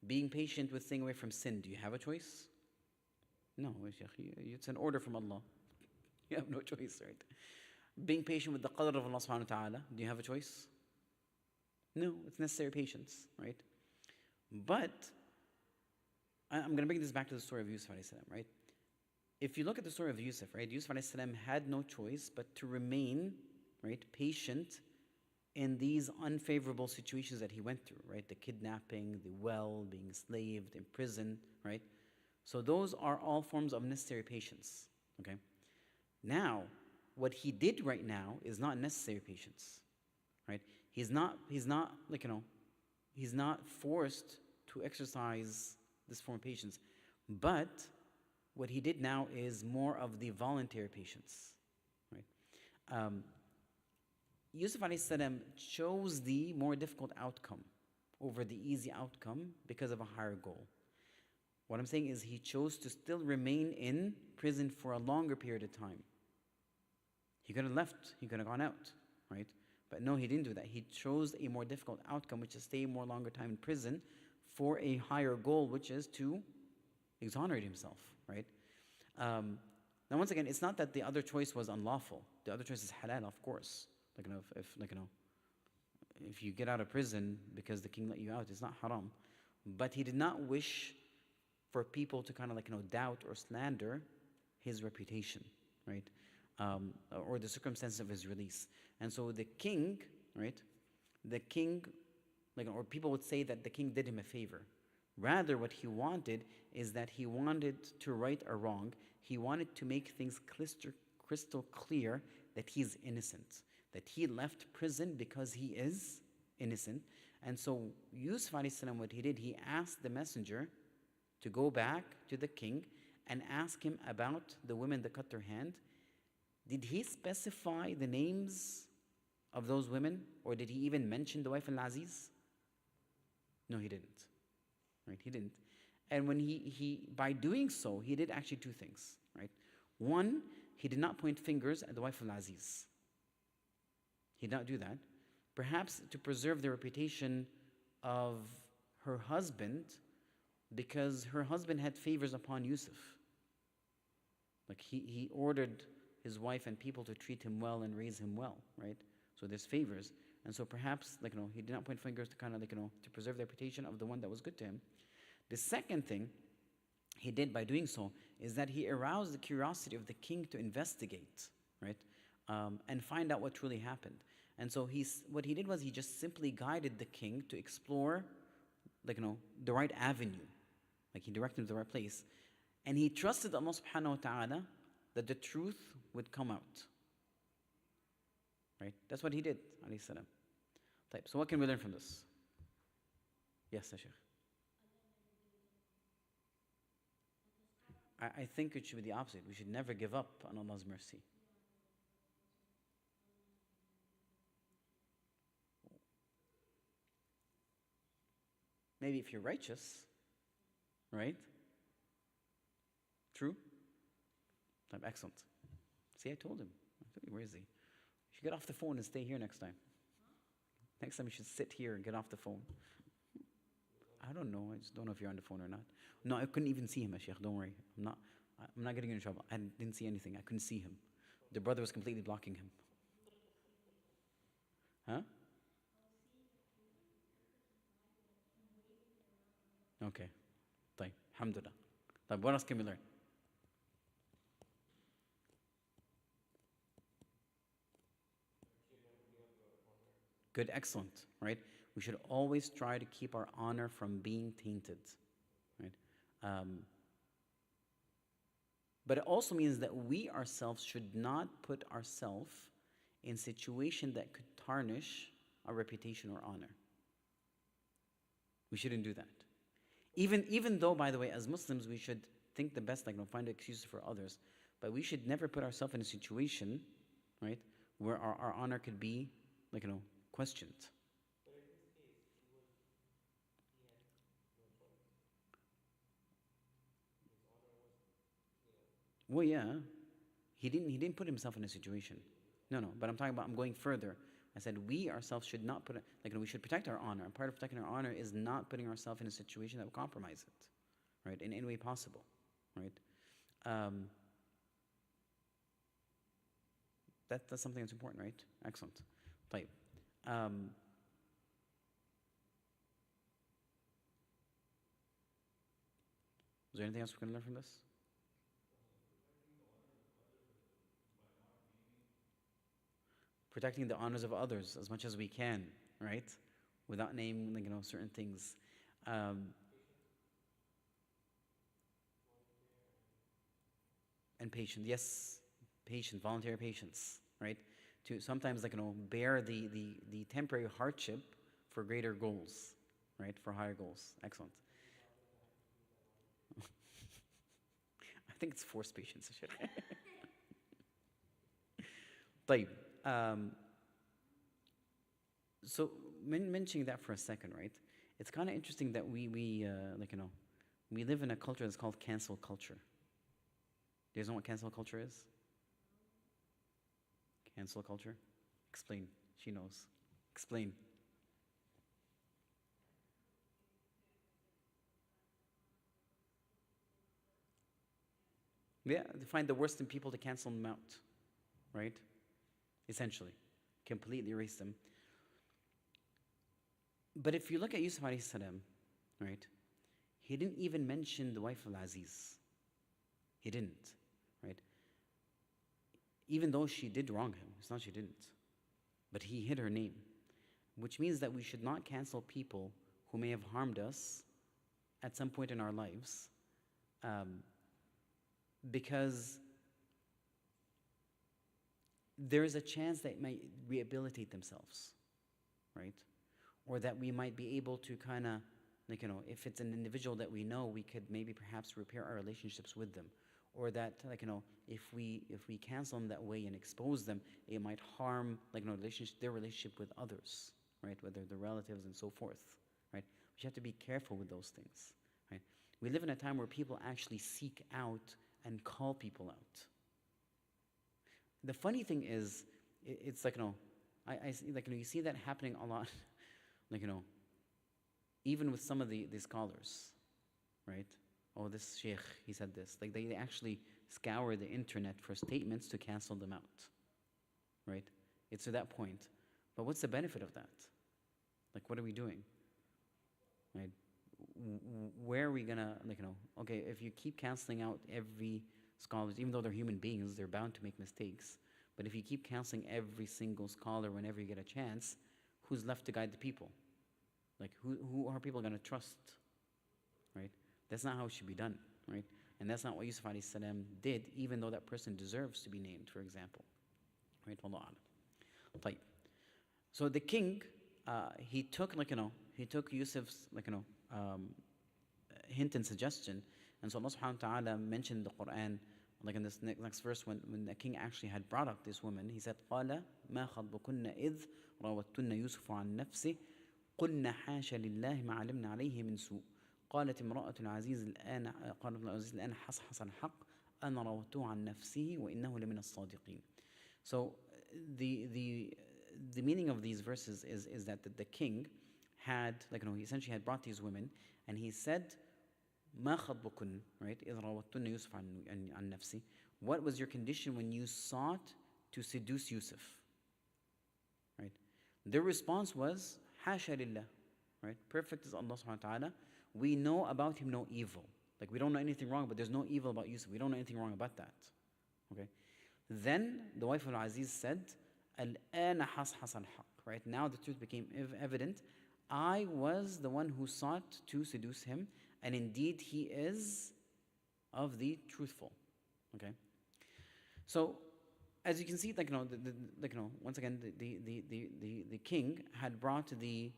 Being patient with staying away from sin, do you have a choice? No, it's an order from Allah. You have no choice, right? Being patient with the qadr of Allah subhanahu wa ta'ala, do you have a choice? No, it's necessary patience, right? But I'm going to bring this back to the story of Yusuf alayhi salam, right? If you look at the story of Yusuf, right, Yusuf alayhi salam had no choice but to remain, right, patient in these unfavorable situations that he went through, right? The kidnapping, the well, being enslaved, in prison, right? So those are all forms of necessary patience, okay? Now, what he did right now is not necessary patience, right? He's not like, he's not forced to exercise this form of patience. But what he did now is more of the voluntary patience, right? Yusuf alayhi salam chose the more difficult outcome over the easy outcome because of a higher goal. What I'm saying is he chose to still remain in prison for a longer period of time. He could have left, he could have gone out, right? But no, he didn't do that. He chose a more difficult outcome, which is stay more longer time in prison for a higher goal, which is to exonerate himself, right? Now, once again, it's not that the other choice was unlawful. The other choice is halal, of course. If you get out of prison because the king let you out, it's not haram. But he did not wish for people to kind of doubt or slander his reputation, right? Or the circumstances of his release. And so the king, right? The king, or people would say that the king did him a favor. Rather, what he wanted is that he wanted to right a wrong. He wanted to make things crystal clear that he's innocent, that he left prison because he is innocent. And so Yusuf alayhi salam, what he did, he asked the messenger to go back to the king and ask him about the women that cut their hand. Did he specify the names of those women, or did he even mention the wife al-Aziz? No, he didn't. Right? He didn't. And when he by doing so, he did actually two things, right? One, he did not point fingers at the wife al-Aziz. He did not do that. Perhaps to preserve the reputation of her husband, because her husband had favors upon Yusuf. Like he ordered his wife and people to treat him well and raise him well, right? So there's favors. And so perhaps, he did not point fingers to to preserve the reputation of the one that was good to him. The second thing he did by doing so is that he aroused the curiosity of the king to investigate, right? And find out what truly happened. And so what he did was he just simply guided the king to explore, the right avenue. Like he directed him to the right place. And he trusted Allah subhanahu wa ta'ala that the truth would come out. Right? That's what he did, alayhi salam. So what can we learn from this? Yes, Shaykh. I think it should be the opposite. We should never give up on Allah's mercy. Maybe if you're righteous, right? True? Excellent. See, I told him. Where is he? You should get off the phone and stay here next time. Next time you should sit here and get off the phone. I don't know. I just don't know if you're on the phone or not. No, I couldn't even see him, Sheikh. Don't worry. I'm not getting in trouble. I didn't see anything. I couldn't see him. The brother was completely blocking him. Huh? Okay. طيب. Alhamdulillah. طيب, what else can we learn? Good, excellent, right? We should always try to keep our honor from being tainted, right? But it also means that we ourselves should not put ourselves in situation that could tarnish our reputation or honor. We shouldn't do that. Even though, by the way, as Muslims, we should think the best, find excuses for others, but we should never put ourselves in a situation, right, where our honor could be, questioned. But in his case, he had no choice. His honor was, Well, yeah, he didn't put himself in a situation. No, but I'm going further. I said we ourselves should not put we should protect our honor. And part of protecting our honor is not putting ourselves in a situation that will compromise it, right, in any way possible, right? That's something that's important, right? Excellent. طيب. Is there anything else we can learn from this? Protecting the honors of others as much as we can, right? Without naming, certain things. And patience, yes, patience, voluntary patience, right? To sometimes, bear the temporary hardship for greater goals, right? For higher goals. Excellent. I think it's forced patience. طيب. So mentioning that for a second, right? It's kind of interesting that we live in a culture that's called cancel culture. Do you guys know what cancel culture is? Cancel culture? Explain. She knows. Explain. Yeah, to find the worst in people to cancel them out, right? Essentially, completely erase them. But if you look at Yusuf alayhi salam, right, he didn't even mention the wife of Aziz. He didn't, right? Even though she did wrong him, it's not she didn't, but he hid her name, which means that we should not cancel people who may have harmed us at some point in our lives, because there is a chance they might rehabilitate themselves, right? Or that we might be able to kind of, if it's an individual that we know, we could maybe perhaps repair our relationships with them. Or that, if we cancel them that way and expose them, it might harm, their relationship with others, right? Whether they're relatives and so forth, right? We have to be careful with those things, right? We live in a time where people actually seek out and call people out. The funny thing is, it's I see, you see that happening a lot, even with some of the scholars, right? Oh, this sheikh, he said this. They actually scour the internet for statements to cancel them out, right? It's to that point. But what's the benefit of that? What are we doing, right? Where are we gonna, okay, if you keep canceling out every scholar, even though they're human beings, they're bound to make mistakes. But if you keep canceling every single scholar whenever you get a chance, who's left to guide the people? Who are people going to trust, right? That's not how it should be done, right? And that's not what Yusuf alayhi salam did, even though that person deserves to be named, for example, right? Wallahu a'lam. طيب. So the king, he took Yusuf's hint and suggestion, and so Allah subhanahu wa ta'ala mentioned in the Quran, in this next verse, when the king actually had brought up this woman, he said, قال ما خطبكن إذ راوتن يوسف عن نفسه قلنا حاشا لله ما علمنا عليه من سوء قالت امرأة العزيز الآن حصحص الحق أنا راودته عن نفسه وإنه لمن الصادقين. So the meaning of these verses is that the king had, he essentially had brought these women, and he said ما خطبكن, right? إذ راوتن يوسف عن نفسي. What was your condition when you sought to seduce Yusuf? Right? Their response was, حاشا لله. Right? Perfect is Allah subhanahu wa ta'ala. We know about him no evil. Like we don't know anything wrong, but there's no evil about Yusuf. We don't know anything wrong about that. Okay? Then the wife of Al-Aziz said, الآن حصحص الحق. Right? Now the truth became evident. I was the one who sought to seduce him, and indeed he is of the truthful. Okay? So, as you can see, once again, the king had brought the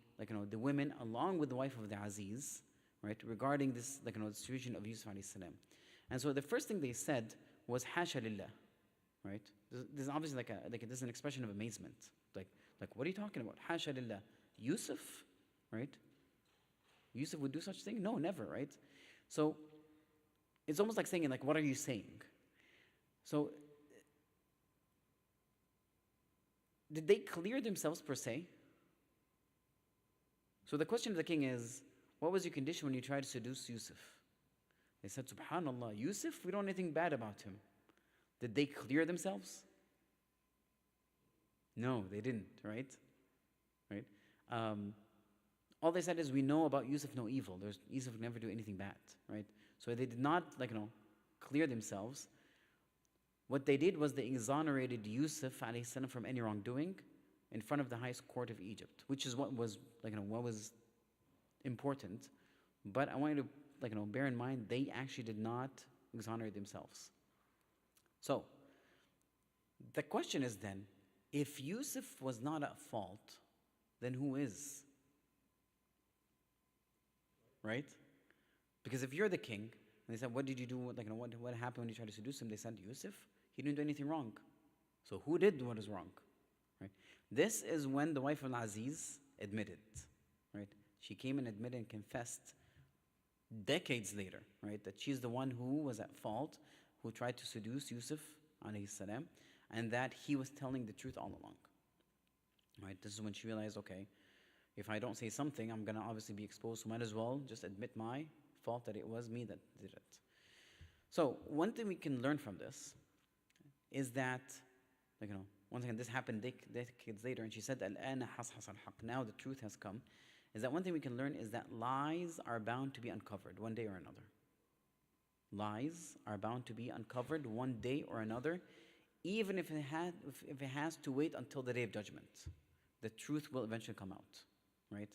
women along with the wife of the Aziz, right, regarding this, the situation of Yusuf alayhi salam. And so the first thing they said was Hasha lillah, right? This is obviously this is an expression of amazement. Like what are you talking about? Hasha lillah. Yusuf, right? Yusuf would do such a thing? No, never, right? So it's almost like saying, what are you saying? So did they clear themselves per se? So the question of the king is, what was your condition when you tried to seduce Yusuf? They said, Subhanallah, Yusuf, we don't know anything bad about him. Did they clear themselves? No, they didn't, right? Right? All they said is, we know about Yusuf no evil. Yusuf would never do anything bad, right? So they did not, clear themselves. What they did was they exonerated Yusuf alayhi salam from any wrongdoing in front of the highest court of Egypt, which is what was what was important. But I want you to bear in mind, they actually did not exonerate themselves. So the question is then, if Yusuf was not at fault, then who is? Right? Because if you're the king, and they said, what did you do? What happened when you tried to seduce him? They said, Yusuf, he didn't do anything wrong. So who did what is wrong? Right? This is when the wife of Al-Aziz admitted. Right? She came and admitted and confessed decades later, right, that she's the one who was at fault, who tried to seduce Yusuf alayhi salam, and that he was telling the truth all along. Right? This is when she realized, okay, if I don't say something, I'm going to obviously be exposed, so might as well just admit my fault, that it was me that did it. So one thing we can learn from this is that, once again, this happened decades later, and she said, Al-ana hashas al-haq, now the truth has come, is that one thing we can learn is that lies are bound to be uncovered one day or another. Lies are bound to be uncovered one day or another, even if it has to wait until the day of judgment. The truth will eventually come out, right?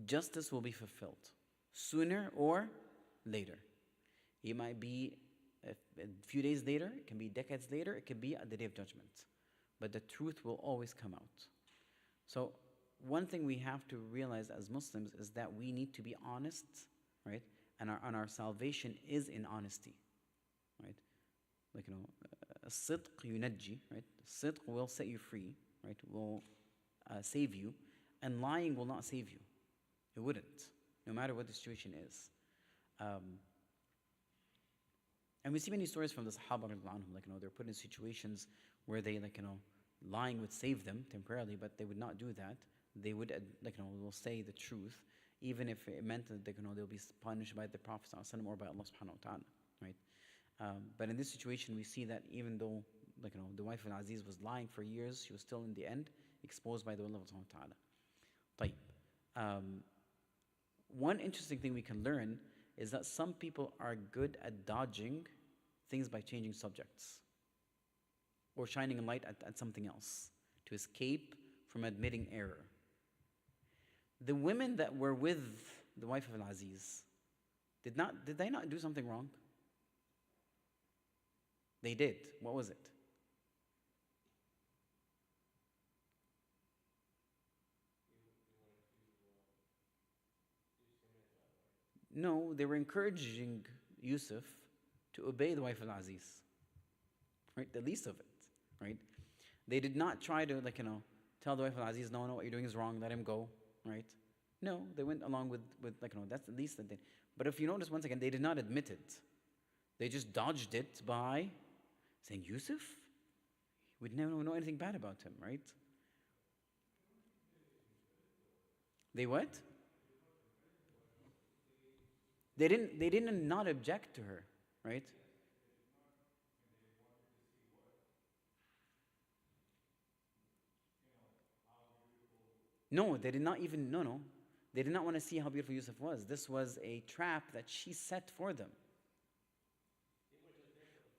Justice will be fulfilled sooner or later. It might be a few days later, it can be decades later, it can be at the day of judgment. But the truth will always come out. So one thing we have to realize as Muslims is that we need to be honest, right? And our salvation is in honesty, right? Sidq yunajji, right? Sidq will set you free, right? Will save you, and lying will not save you. It wouldn't, no matter what the situation is. And we see many stories from the Sahaba, they're put in situations where they, lying would save them temporarily, but they would not do that. They would, will say the truth, even if it meant that they'll be punished by the Prophet ﷺ or by Allah subhanahu wa ta'ala, right? But in this situation, we see that even though, the wife of Al-Aziz was lying for years, she was still in the end exposed by the will of Allah subhanahu wa ta'ala. One interesting thing we can learn is that some people are good at dodging things by changing subjects or shining a light at something else to escape from admitting error. The women that were with the wife of Al-Aziz, did they not do something wrong? They did. What was it? No, they were encouraging Yusuf to obey the wife of Al-Aziz. Right? The least of it. Right? They did not try to, tell the wife of Al-Aziz, no, what you're doing is wrong, let him go. Right? No, they went along with that's the least that they. But if you notice, once again, they did not admit it. They just dodged it by saying, Yusuf? We'd never know anything bad about him, right? They what? They didn't not object to her, right? No, they did not even, no, no. They did not want to see how beautiful Yusuf was. This was a trap that she set for them.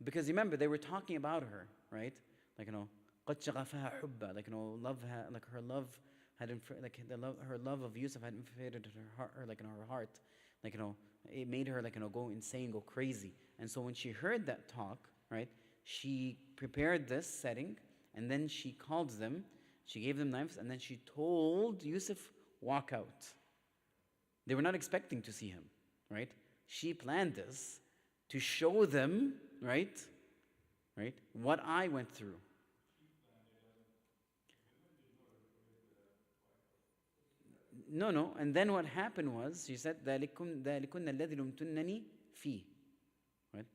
Because remember, they were talking about her, right? Like, قَدْ شَغَفَهَا حُبًّا. Like, love, like her love had, like her love of Yusuf had infiltrated her heart, or like in her heart. Like, it made her like, go insane, go crazy. And so when she heard that talk, right, she prepared this setting, and then she called them, she gave them knives, and then she told Yusuf, walk out. They were not expecting to see him, right? She planned this to show them, right, what I went through. No, no. And then what happened was, she said, ذَلِكُنَّ الَّذِي لُمْتُنَّنِي فِيهِ. Right?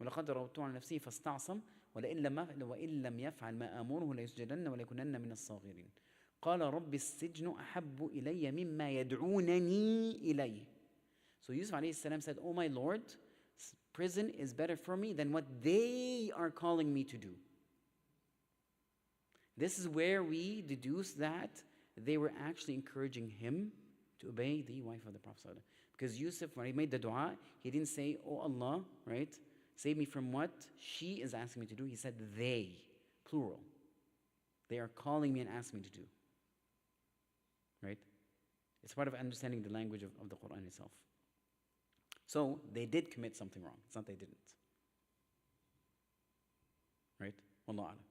ولقد روضته عن نفسه فاستعصم وإن لم يفعل ما آمره ليسجنن وليكونن من الصاغرين. قال رب السجن أحب إلي مما يدعونني إليه. So Yusuf alayhi salam said, "Oh my Lord, prison is better for me than what they are calling me to do." This is where we deduce that they were actually encouraging him to obey the wife of the Prophet. Because Yusuf, when he made the dua, he didn't say, "Oh Allah, right, save me from what she is asking me to do." He said, "They," plural. They are calling me and asking me to do. Right? It's part of understanding the language of the Quran itself. So they did commit something wrong. It's not they didn't. Right? Wallahu a'lam.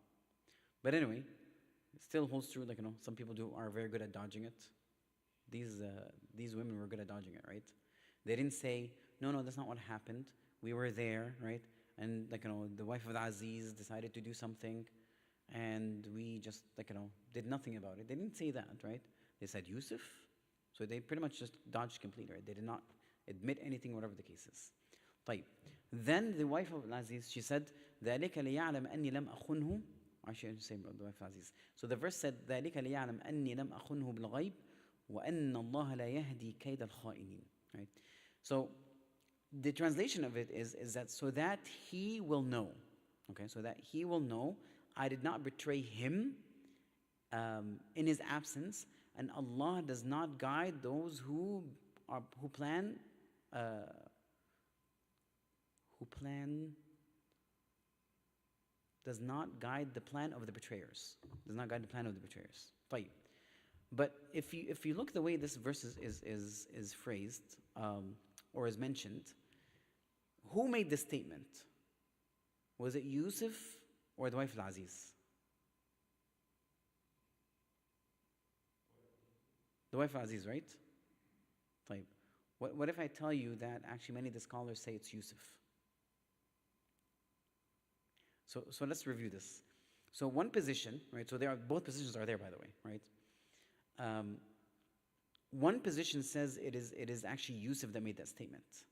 But anyway, it still holds true. Like, some people are very good at dodging it. These women were good at dodging it, right? They didn't say, no, that's not what happened. We were there, right? And like, the wife of the Aziz decided to do something, and we just like, did nothing about it. They didn't say that, right? They said Yusuf. So they pretty much just dodged completely, right? They did not admit anything, whatever the case is. طيب. Then the wife of Aziz, she said, ذَلِكَ لِيَعْلَمْ أَنِّي لَمْ أَخُنْهُ. I shouldn't say the wife of Aziz. So the verse said, ذَلِكَ لِيَعْلَمْ أَنِّي لَمْ أَخُنْهُ بِالْغَيْبِ وَأَنَّ اللَّهَ لَا يَهْدِي كَيْدَ الْخَائِنِينَ. Right? So the translation of it is that so that he will know. Okay, so that he will know I did not betray him in his absence, and Allah does not guide those who plan does not guide the plan of the betrayers. Does not guide the plan of the betrayers. طيب. But if you look the way this verse is phrased or is mentioned, who made this statement? Was it Yusuf or the wife of Aziz? The wife of Aziz, right? طيب. What if I tell you that actually many of the scholars say it's Yusuf? So let's review this. So one position, right? So both positions are there, by the way, right? One position says it is actually Yusuf that made that statement,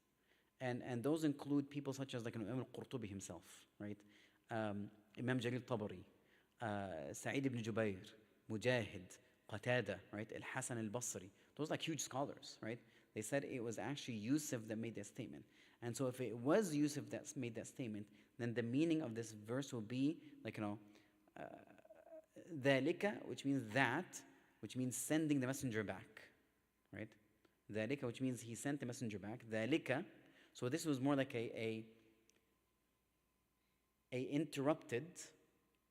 and those include people such as like Imam al-Qurtubi himself, right? Imam Jalil Tabari, Sa'id ibn Jubair, Mujahid, Qatada, right? Al-Hasan al-Basri. Those like huge scholars, right? They said it was actually Yusuf that made that statement. And so if it was Yusuf that made that statement, then the meaning of this verse will be like, ذَلِكَ, which means that, which means sending the messenger back, right? ذَلِكَ, which means he sent the messenger back. ذَلِكَ, so this was more like a interrupted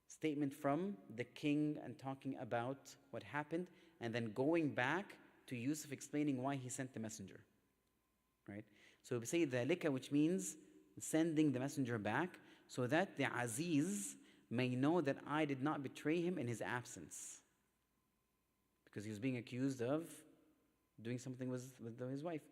statement from the king and talking about what happened, and then going back to Yusuf explaining why he sent the messenger, right? So we say ذَلِكَ, which means sending the messenger back, so that the Aziz may know that I did not betray him in his absence, because he was being accused of doing something with his wife,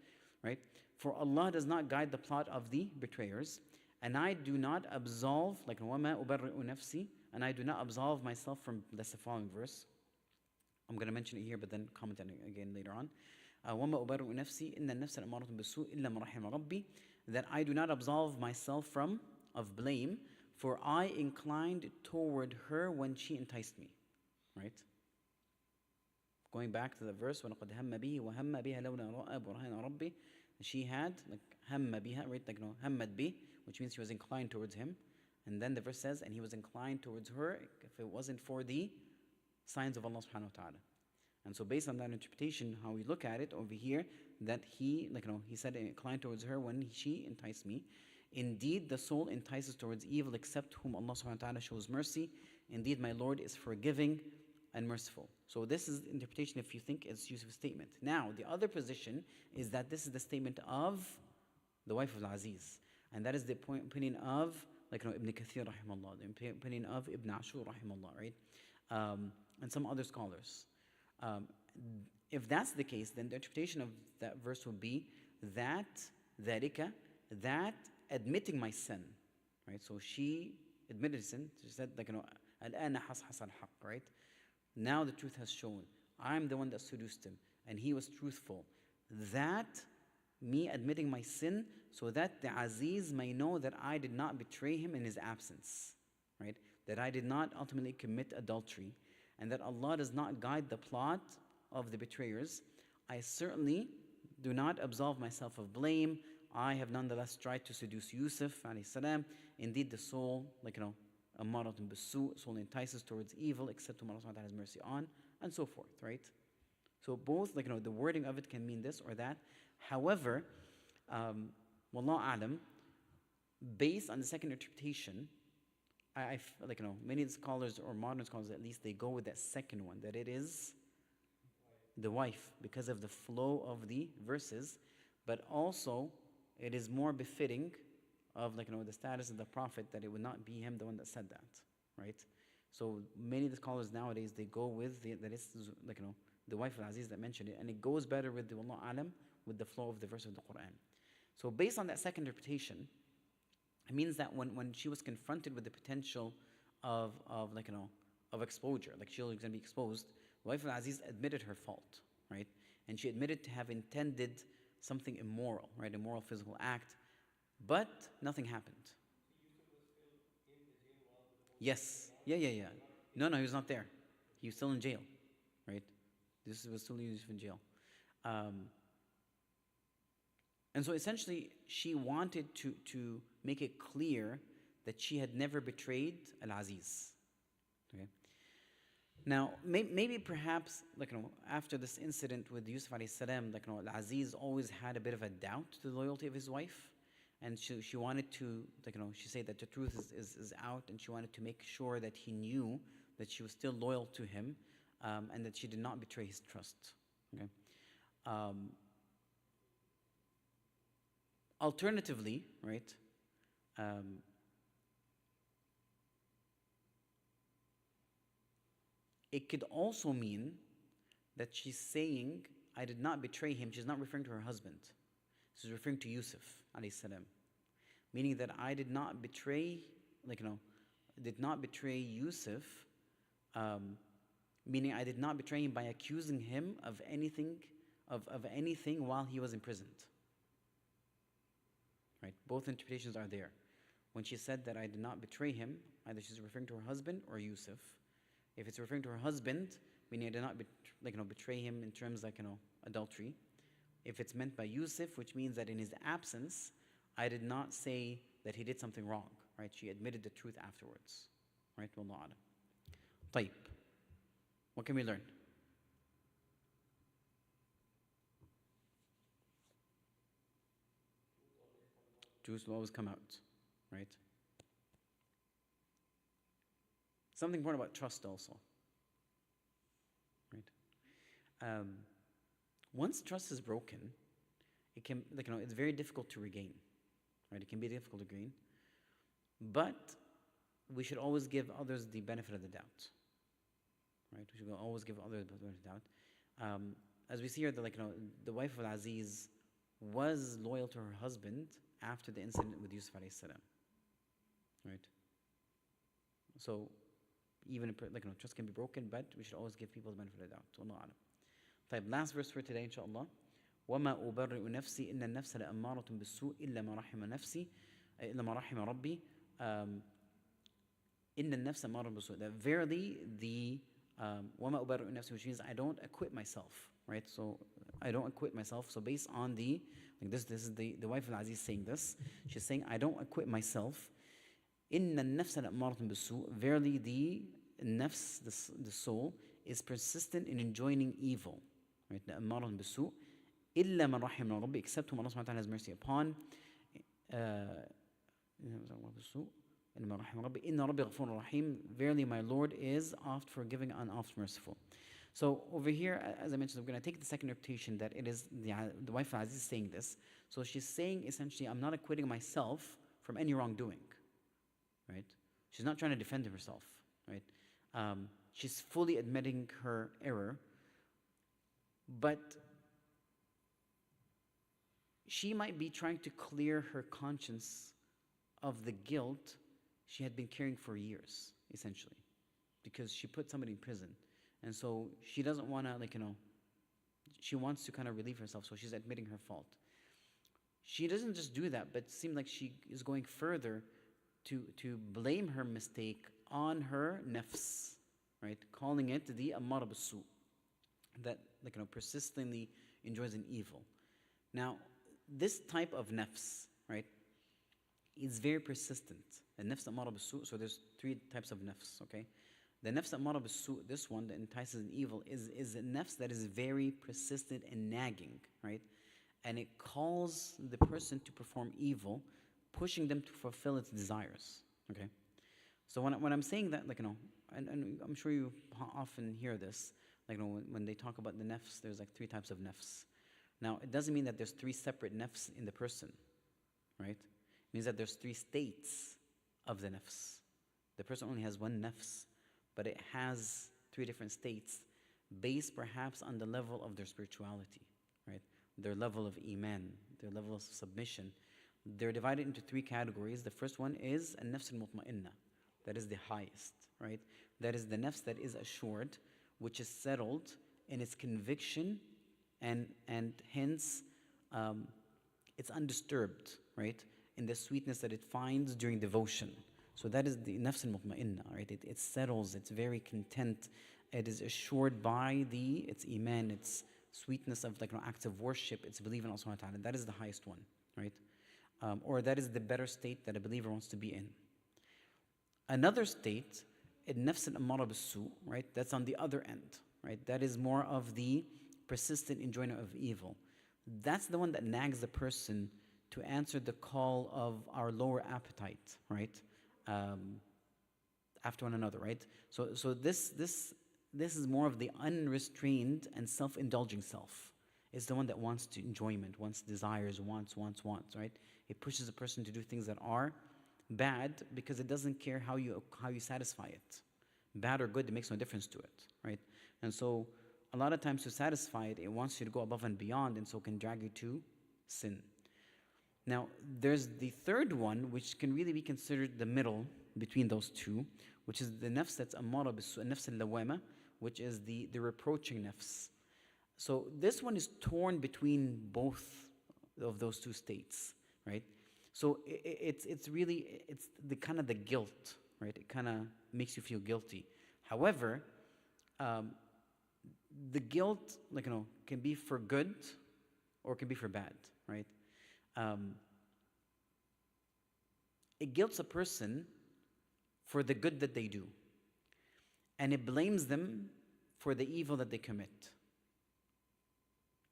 right? For Allah does not guide the plot of the betrayers, and I do not absolve, like وَمَا أُبَرِّئُ نَفْسِي, and I do not absolve myself from, that's the following verse. I'm going to mention it here, but then comment on it again later on. وَمَا أُبَرِّئُ نَفْسِي إِنَّ النَّفْسَ لَأَمَّارَةٌ بِالسُّوءِ إِلَّا مَا رَحِمَ رَبِّي, that I do not absolve myself of blame, for I inclined toward her when she enticed me. Right? Going back to the verse, وَلَقَدْ هَمَّ بِهِ وَهَمَّ بِهَا لَوْلَا رَأَى بُرْهَانَ رَبِّهِ. She had, like, هَمَّ بِهَا, right, like, هَمَّت بِهِ, which means she was inclined towards him. And then the verse says, and he was inclined towards her if it wasn't for the signs of Allah subhanahu wa ta'ala. And so based on that interpretation, how we look at it over here, that he, like, he said inclined towards her when she enticed me. Indeed, the soul entices towards evil except whom Allah subhanahu wa ta'ala shows mercy. Indeed, my Lord is forgiving and merciful. So this is the interpretation if you think it's Yusuf's statement. Now, the other position is that this is the statement of the wife of Al-Aziz. And that is the opinion of, like, Ibn Kathir rahimahullah, the opinion of Ibn Ashur rahimahullah, right? And some other scholars. If that's the case, then the interpretation of that verse would be that ذَلِكَ, that admitting my sin, right? So she admitted sin. She said, like, الْآنَ حَصْحَصَ الْحَقِّ, right? Now the truth has shown. I'm the one that seduced him, and he was truthful. That, me admitting my sin, so that the Aziz may know that I did not betray him in his absence, right? That I did not ultimately commit adultery, and that Allah does not guide the plot of the betrayers. I certainly do not absolve myself of blame. I have nonetheless tried to seduce Yusuf alayhi salam. Indeed, the soul, like, ammaratun bisu, soul entices towards evil except whom Allah subhanahu wa ta'ala has mercy on, and so forth, right? So both, like, the wording of it can mean this or that. However, wallahu alam, based on the second interpretation, like, many of the scholars, or modern scholars at least, they go with that second one, that it is the wife because of the flow of the verses, but also it is more befitting of, like, the status of the Prophet that it would not be him the one that said that, right? So many of the scholars nowadays, they go with that it's, like, the wife of Aziz that mentioned it, and it goes better with the wallahu alam, with the flow of the verse of the Quran. So based on that second interpretation, it means that when she was confronted with the potential of like, of exposure, like she was going to be exposed, the wife of Aziz admitted her fault, right? And she admitted to have intended something immoral, right? Immoral physical act, but nothing happened. Yes. Yeah. No, he was not there. He was still in jail, right? This was still Yusuf in jail. And so essentially, she wanted to make it clear that she had never betrayed Al-Aziz. Okay. Now, maybe perhaps, like, after this incident with Yusuf alayhi salam, like, Al-Aziz always had a bit of a doubt to the loyalty of his wife. And she wanted to, like, she said that the truth is out, and she wanted to make sure that he knew that she was still loyal to him, and that she did not betray his trust. Okay. Alternatively, right, it could also mean that she's saying, I did not betray him. She's not referring to her husband. She's referring to Yusuf alayhi salam. Meaning that I did not betray, like, did not betray Yusuf, meaning I did not betray him by accusing him of anything, of anything while he was imprisoned. Right? Both interpretations are there. When she said that I did not betray him, either she's referring to her husband or Yusuf. If it's referring to her husband, meaning I did not betray him in terms like, adultery. If it's meant by Yusuf, which means that in his absence, I did not say that he did something wrong, right? She admitted the truth afterwards, right? Wallahu a'lam. طيب. What can we learn? Truth will always come out, right? Something important about trust also, right? Once trust is broken, it can, like, it's very difficult to regain, right? It can be difficult to regain, but we should always give others the benefit of the doubt, right? We should always give others the benefit of the doubt. As we see here, the wife of Aziz was loyal to her husband after the incident with Yusuf alayhi salam, right? So even trust can be broken, but we should always give people the benefit of the doubt. Wallahu a'lam. طيب, last verse for today, inshallah. وَمَا أُبَرِّئُ نَفْسِي إِنَّ النَّفْسَ لَأَمَّارَةٌ بِالسُّوءِ إِلَّا مَا رَحِمَ نَفْسِي إِلَّا مَا رَحِمَ رَبِّي إِنَّ النَّفْسَ أَمَّارَةٌ بِالسُّوءِ. That verily the وَمَا أُبَرِّئُ نَفْسِي, which means I don't acquit myself, right? So I don't acquit myself. So based on this is the wife of Aziz saying this. She's saying, I don't acquit myself. إِنَّ النَّفْسَ لَأَمَّارَةٌ بِالسُّوءِ, verily the nafs, the soul, is persistent in enjoining evil, right? لَأَمَّارَةٌ بِالسُّوءِ إِلَّا مَنْ رَحِمَ رَبِّي, except whom Allah subhanahu wa ta'ala has mercy upon. Verily my Lord is oft forgiving and oft merciful. So over here, as I mentioned, I'm going to take the second interpretation that it is the wife of Aziz saying this. So she's saying essentially, I'm not acquitting myself from any wrongdoing, right? She's not trying to defend herself, right? She's fully admitting her error, but she might be trying to clear her conscience of the guilt she had been carrying for years, essentially, because she put somebody in prison. And so she doesn't want to, she wants to kind of relieve herself, so she's admitting her fault. She doesn't just do that, but it seems like she is going further to blame her mistake on her nafs, right? Calling it the ammara bis-su, that persistently enjoys an evil. Now, this type of nafs, right, is very persistent. And nafs ammara bis-su, so there's three types of nafs, okay? The nafs ammara bis-su, this one that entices an evil, is a nafs that is very persistent and nagging, right? And it calls the person to perform evil, pushing them to fulfill its desires, okay? So when I'm saying that, and I'm sure you often hear this, when they talk about the nafs, there's three types of nafs. Now, it doesn't mean that there's three separate nafs in the person, right? It means that there's three states of the nafs. The person only has one nafs, but it has three different states based perhaps on the level of their spirituality, right? Their level of iman, their level of submission. They're divided into three categories. The first one is an-nafs al-mutma'inna. That is the highest, right? That is the nafs that is assured, which is settled in its conviction, and hence it's undisturbed, right? In the sweetness that it finds during devotion. So that is the nafs al-mutma'inna, right? It settles, it's very content. It is assured by its iman, its sweetness of acts of worship, its belief in Allah subhanahu wa ta'ala. That is the highest one, right? Or that is the better state that a believer wants to be in. Another state, nafs al-ammara bis-su, right? That's on the other end, right? That is more of the persistent enjoyment of evil. That's the one that nags the person to answer the call of our lower appetite, right? After one another, right? So this is more of the unrestrained and self-indulging self. It's the one that wants to enjoyment, wants desires, wants, right? It pushes a person to do things that are bad because it doesn't care how you satisfy it. Bad or good, it makes no difference to it, right? And so a lot of times to satisfy it, it wants you to go above and beyond, and so can drag you to sin. Now, there's the third one, which can really be considered the middle between those two, which is the nafs that's ammara bis-su, nafs al-lawama, which is the reproaching nafs. So this one is torn between both of those two states, right? So it's the kind of the guilt, right? It kind of makes you feel guilty. However, the guilt, can be for good or can be for bad, right? It guilts a person for the good that they do, and it blames them for the evil that they commit.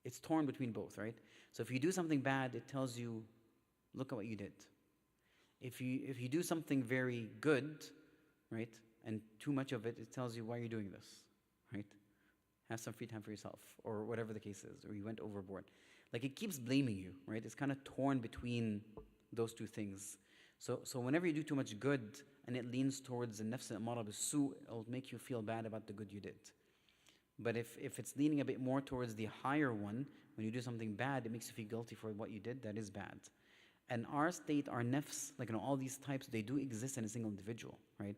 It's torn between both, right? So if you do something bad, it tells you, look at what you did. If you do something very good, right, and too much of it, it tells you, why are you doing this, right? Have some free time for yourself, or whatever the case is, or you went overboard. It keeps blaming you, right? It's kind of torn between those two things. So whenever you do too much good and it leans towards the nafs al-ammara bis-su, it'll make you feel bad about the good you did. But if it's leaning a bit more towards the higher one, when you do something bad, it makes you feel guilty for what you did, that is bad. And our state, our nafs, all these types, they do exist in a single individual, right?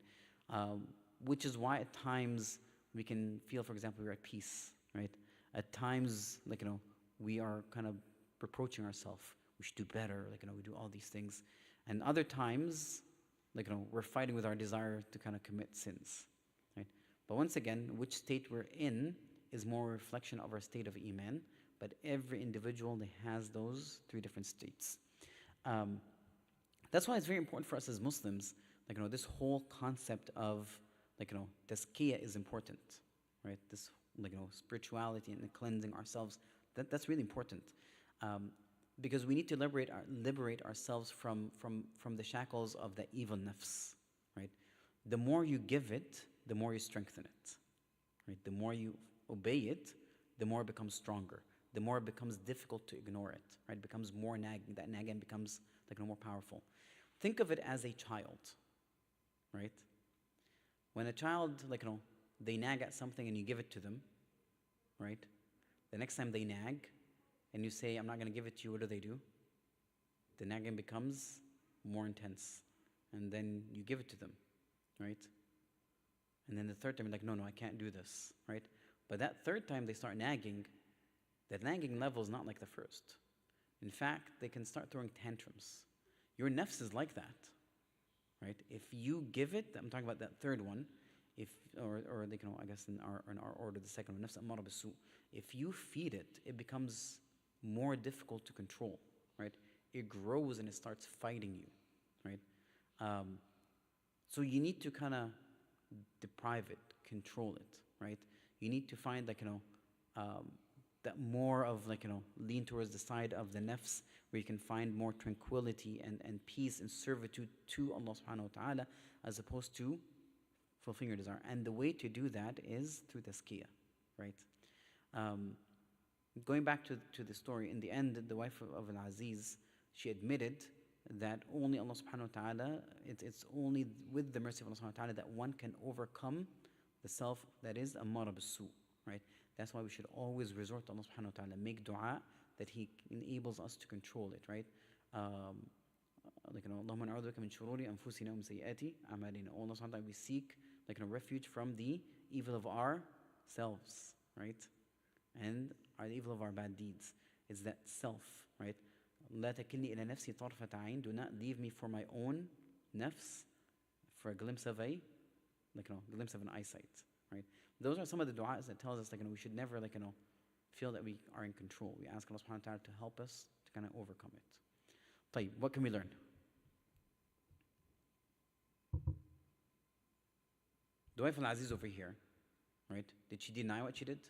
Which is why at times we can feel, for example, we're at peace, right? At times, we are kind of reproaching ourselves. We should do better, we do all these things. And other times, we're fighting with our desire to kind of commit sins, right? But once again, which state we're in is more a reflection of our state of Iman. But every individual has those three different states. Um, that's why it's very important for us as Muslims, this whole concept of, tazkiyah is important, right? This, spirituality and cleansing ourselves, that's really important. Because we need to liberate ourselves from the shackles of the evil nafs, right? The more you give it, the more you strengthen it, right? The more you obey it, the more it becomes stronger. The more it becomes difficult to ignore it, right? It becomes more nagging. That nagging becomes more powerful. Think of it as a child, right? When a child, they nag at something and you give it to them, right? The next time they nag and you say, I'm not going to give it to you, what do? The nagging becomes more intense. And then you give it to them, right? And then the third time, you're like, no, I can't do this, right? But that third time they start nagging, that nagging level is not like the first. In fact, they can start throwing tantrums. Your nafs is like that, right? If you give it, I'm talking about that third one, or I guess in our order, the second one, nafs ammara bisu. If you feed it, it becomes more difficult to control, right? It grows and it starts fighting you, right? So you need to kind of deprive it, control it, right? You need to find that more of lean towards the side of the nafs where you can find more tranquility and peace and servitude to Allah subhanahu wa ta'ala as opposed to fulfilling your desire. And the way to do that is through tazkiyah, right? Going back to the story, in the end, the wife of Al-Aziz, she admitted that only Allah subhanahu wa ta'ala, it's only with the mercy of Allah subhanahu wa ta'ala that one can overcome the self that is ammara bisu, right? That's why we should always resort to Allah subhanahu wa ta'ala, make dua that He enables us to control it, right? Allahumma na'udhu bika min shururi anfusina wa min sayyiati a'malina. Oh Allah subhanahu wa ta'ala, we seek refuge from the evil of ourselves, right? And the evil of our bad deeds. It's that self, right? لا تكلني إلى نفسي طرفة عين. Do not leave me for my own nafs, for a glimpse of glimpse of an eyesight, right? Those are some of the du'as that tells us we should never feel that we are in control. We ask Allah subhanahu wa ta'ala to help us to kind of overcome it. طيب, what can we learn? The wife of Al-Aziz over here, right? Did she deny what she did?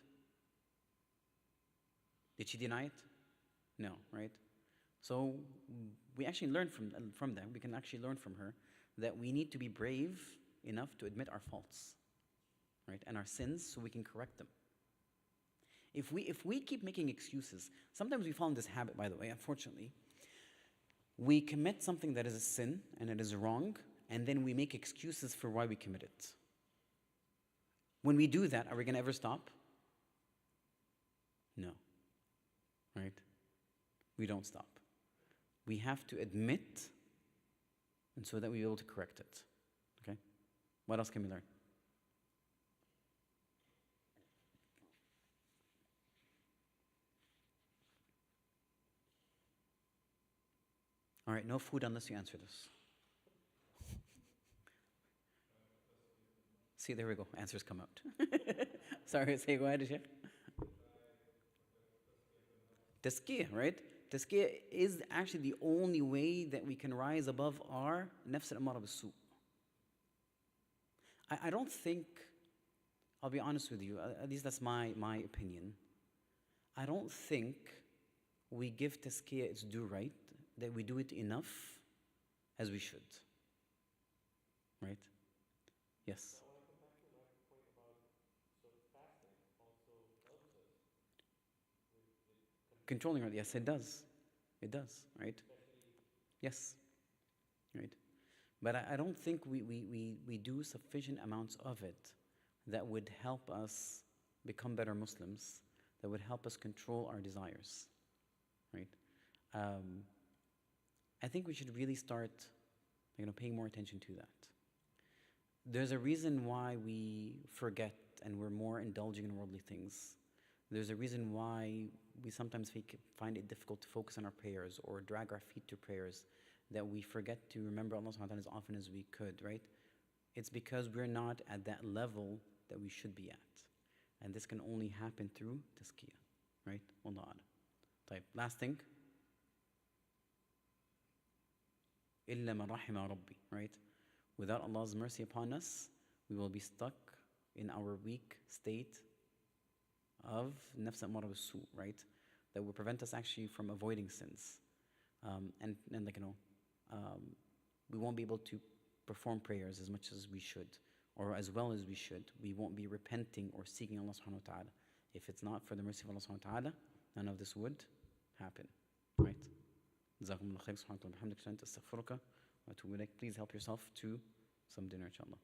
Did she deny it? No, right? So we actually learn from that. We can actually learn from her that we need to be brave enough to admit our faults, right? And our sins so we can correct them. If we keep making excuses, sometimes we fall in this habit, by the way, unfortunately. We commit something that is a sin and it is wrong, and then we make excuses for why we commit it. When we do that, are we going to ever stop? No. Right? We don't stop. We have to admit, and so that we're able to correct it. Okay? What else can we learn? All right, no food unless you answer this. See, there we go. Answers come out. Sorry, go ahead, Sheikh. Tazkiyah, right? Tazkiyah is actually the only way that we can rise above our nafs al-ammara bis-su. I don't think, I'll be honest with you, at least that's my opinion. I don't think we give tazkiyah its due right, that we do it enough as we should. Right? Yes. I want to come back to like the point about fasting also helps us with controlling it. Yes, it does. It does, right? Yes. Right. But I don't think we do sufficient amounts of it that would help us become better Muslims, that would help us control our desires. Right? I think we should really start paying more attention to that. There's a reason why we forget and we're more indulging in worldly things. There's a reason why we sometimes find it difficult to focus on our prayers or drag our feet to prayers, that we forget to remember Allah subhanahu wa ta'ala as often as we could, right? It's because we're not at that level that we should be at. And this can only happen through tazkiyah, right? Wallahu a'lam. طيب, last thing. إِلَّا مَنْ رَحِمَ رَبِّي, right? Without Allah's mercy upon us, we will be stuck in our weak state of nafs amara bis-su, right? That will prevent us actually from avoiding sins. And like, we won't be able to perform prayers as much as we should, or as well as we should. We won't be repenting or seeking Allah subhanahu wa ta'ala. If it's not for the mercy of Allah subhanahu wa ta'ala, none of this would happen, right? جزاكم الله خير. سبحانك اللهم وبحمدك أشهد أن لا إله إلا أنت أستغفرك وأتوب إليك. Please help yourself to some dinner, inshallah.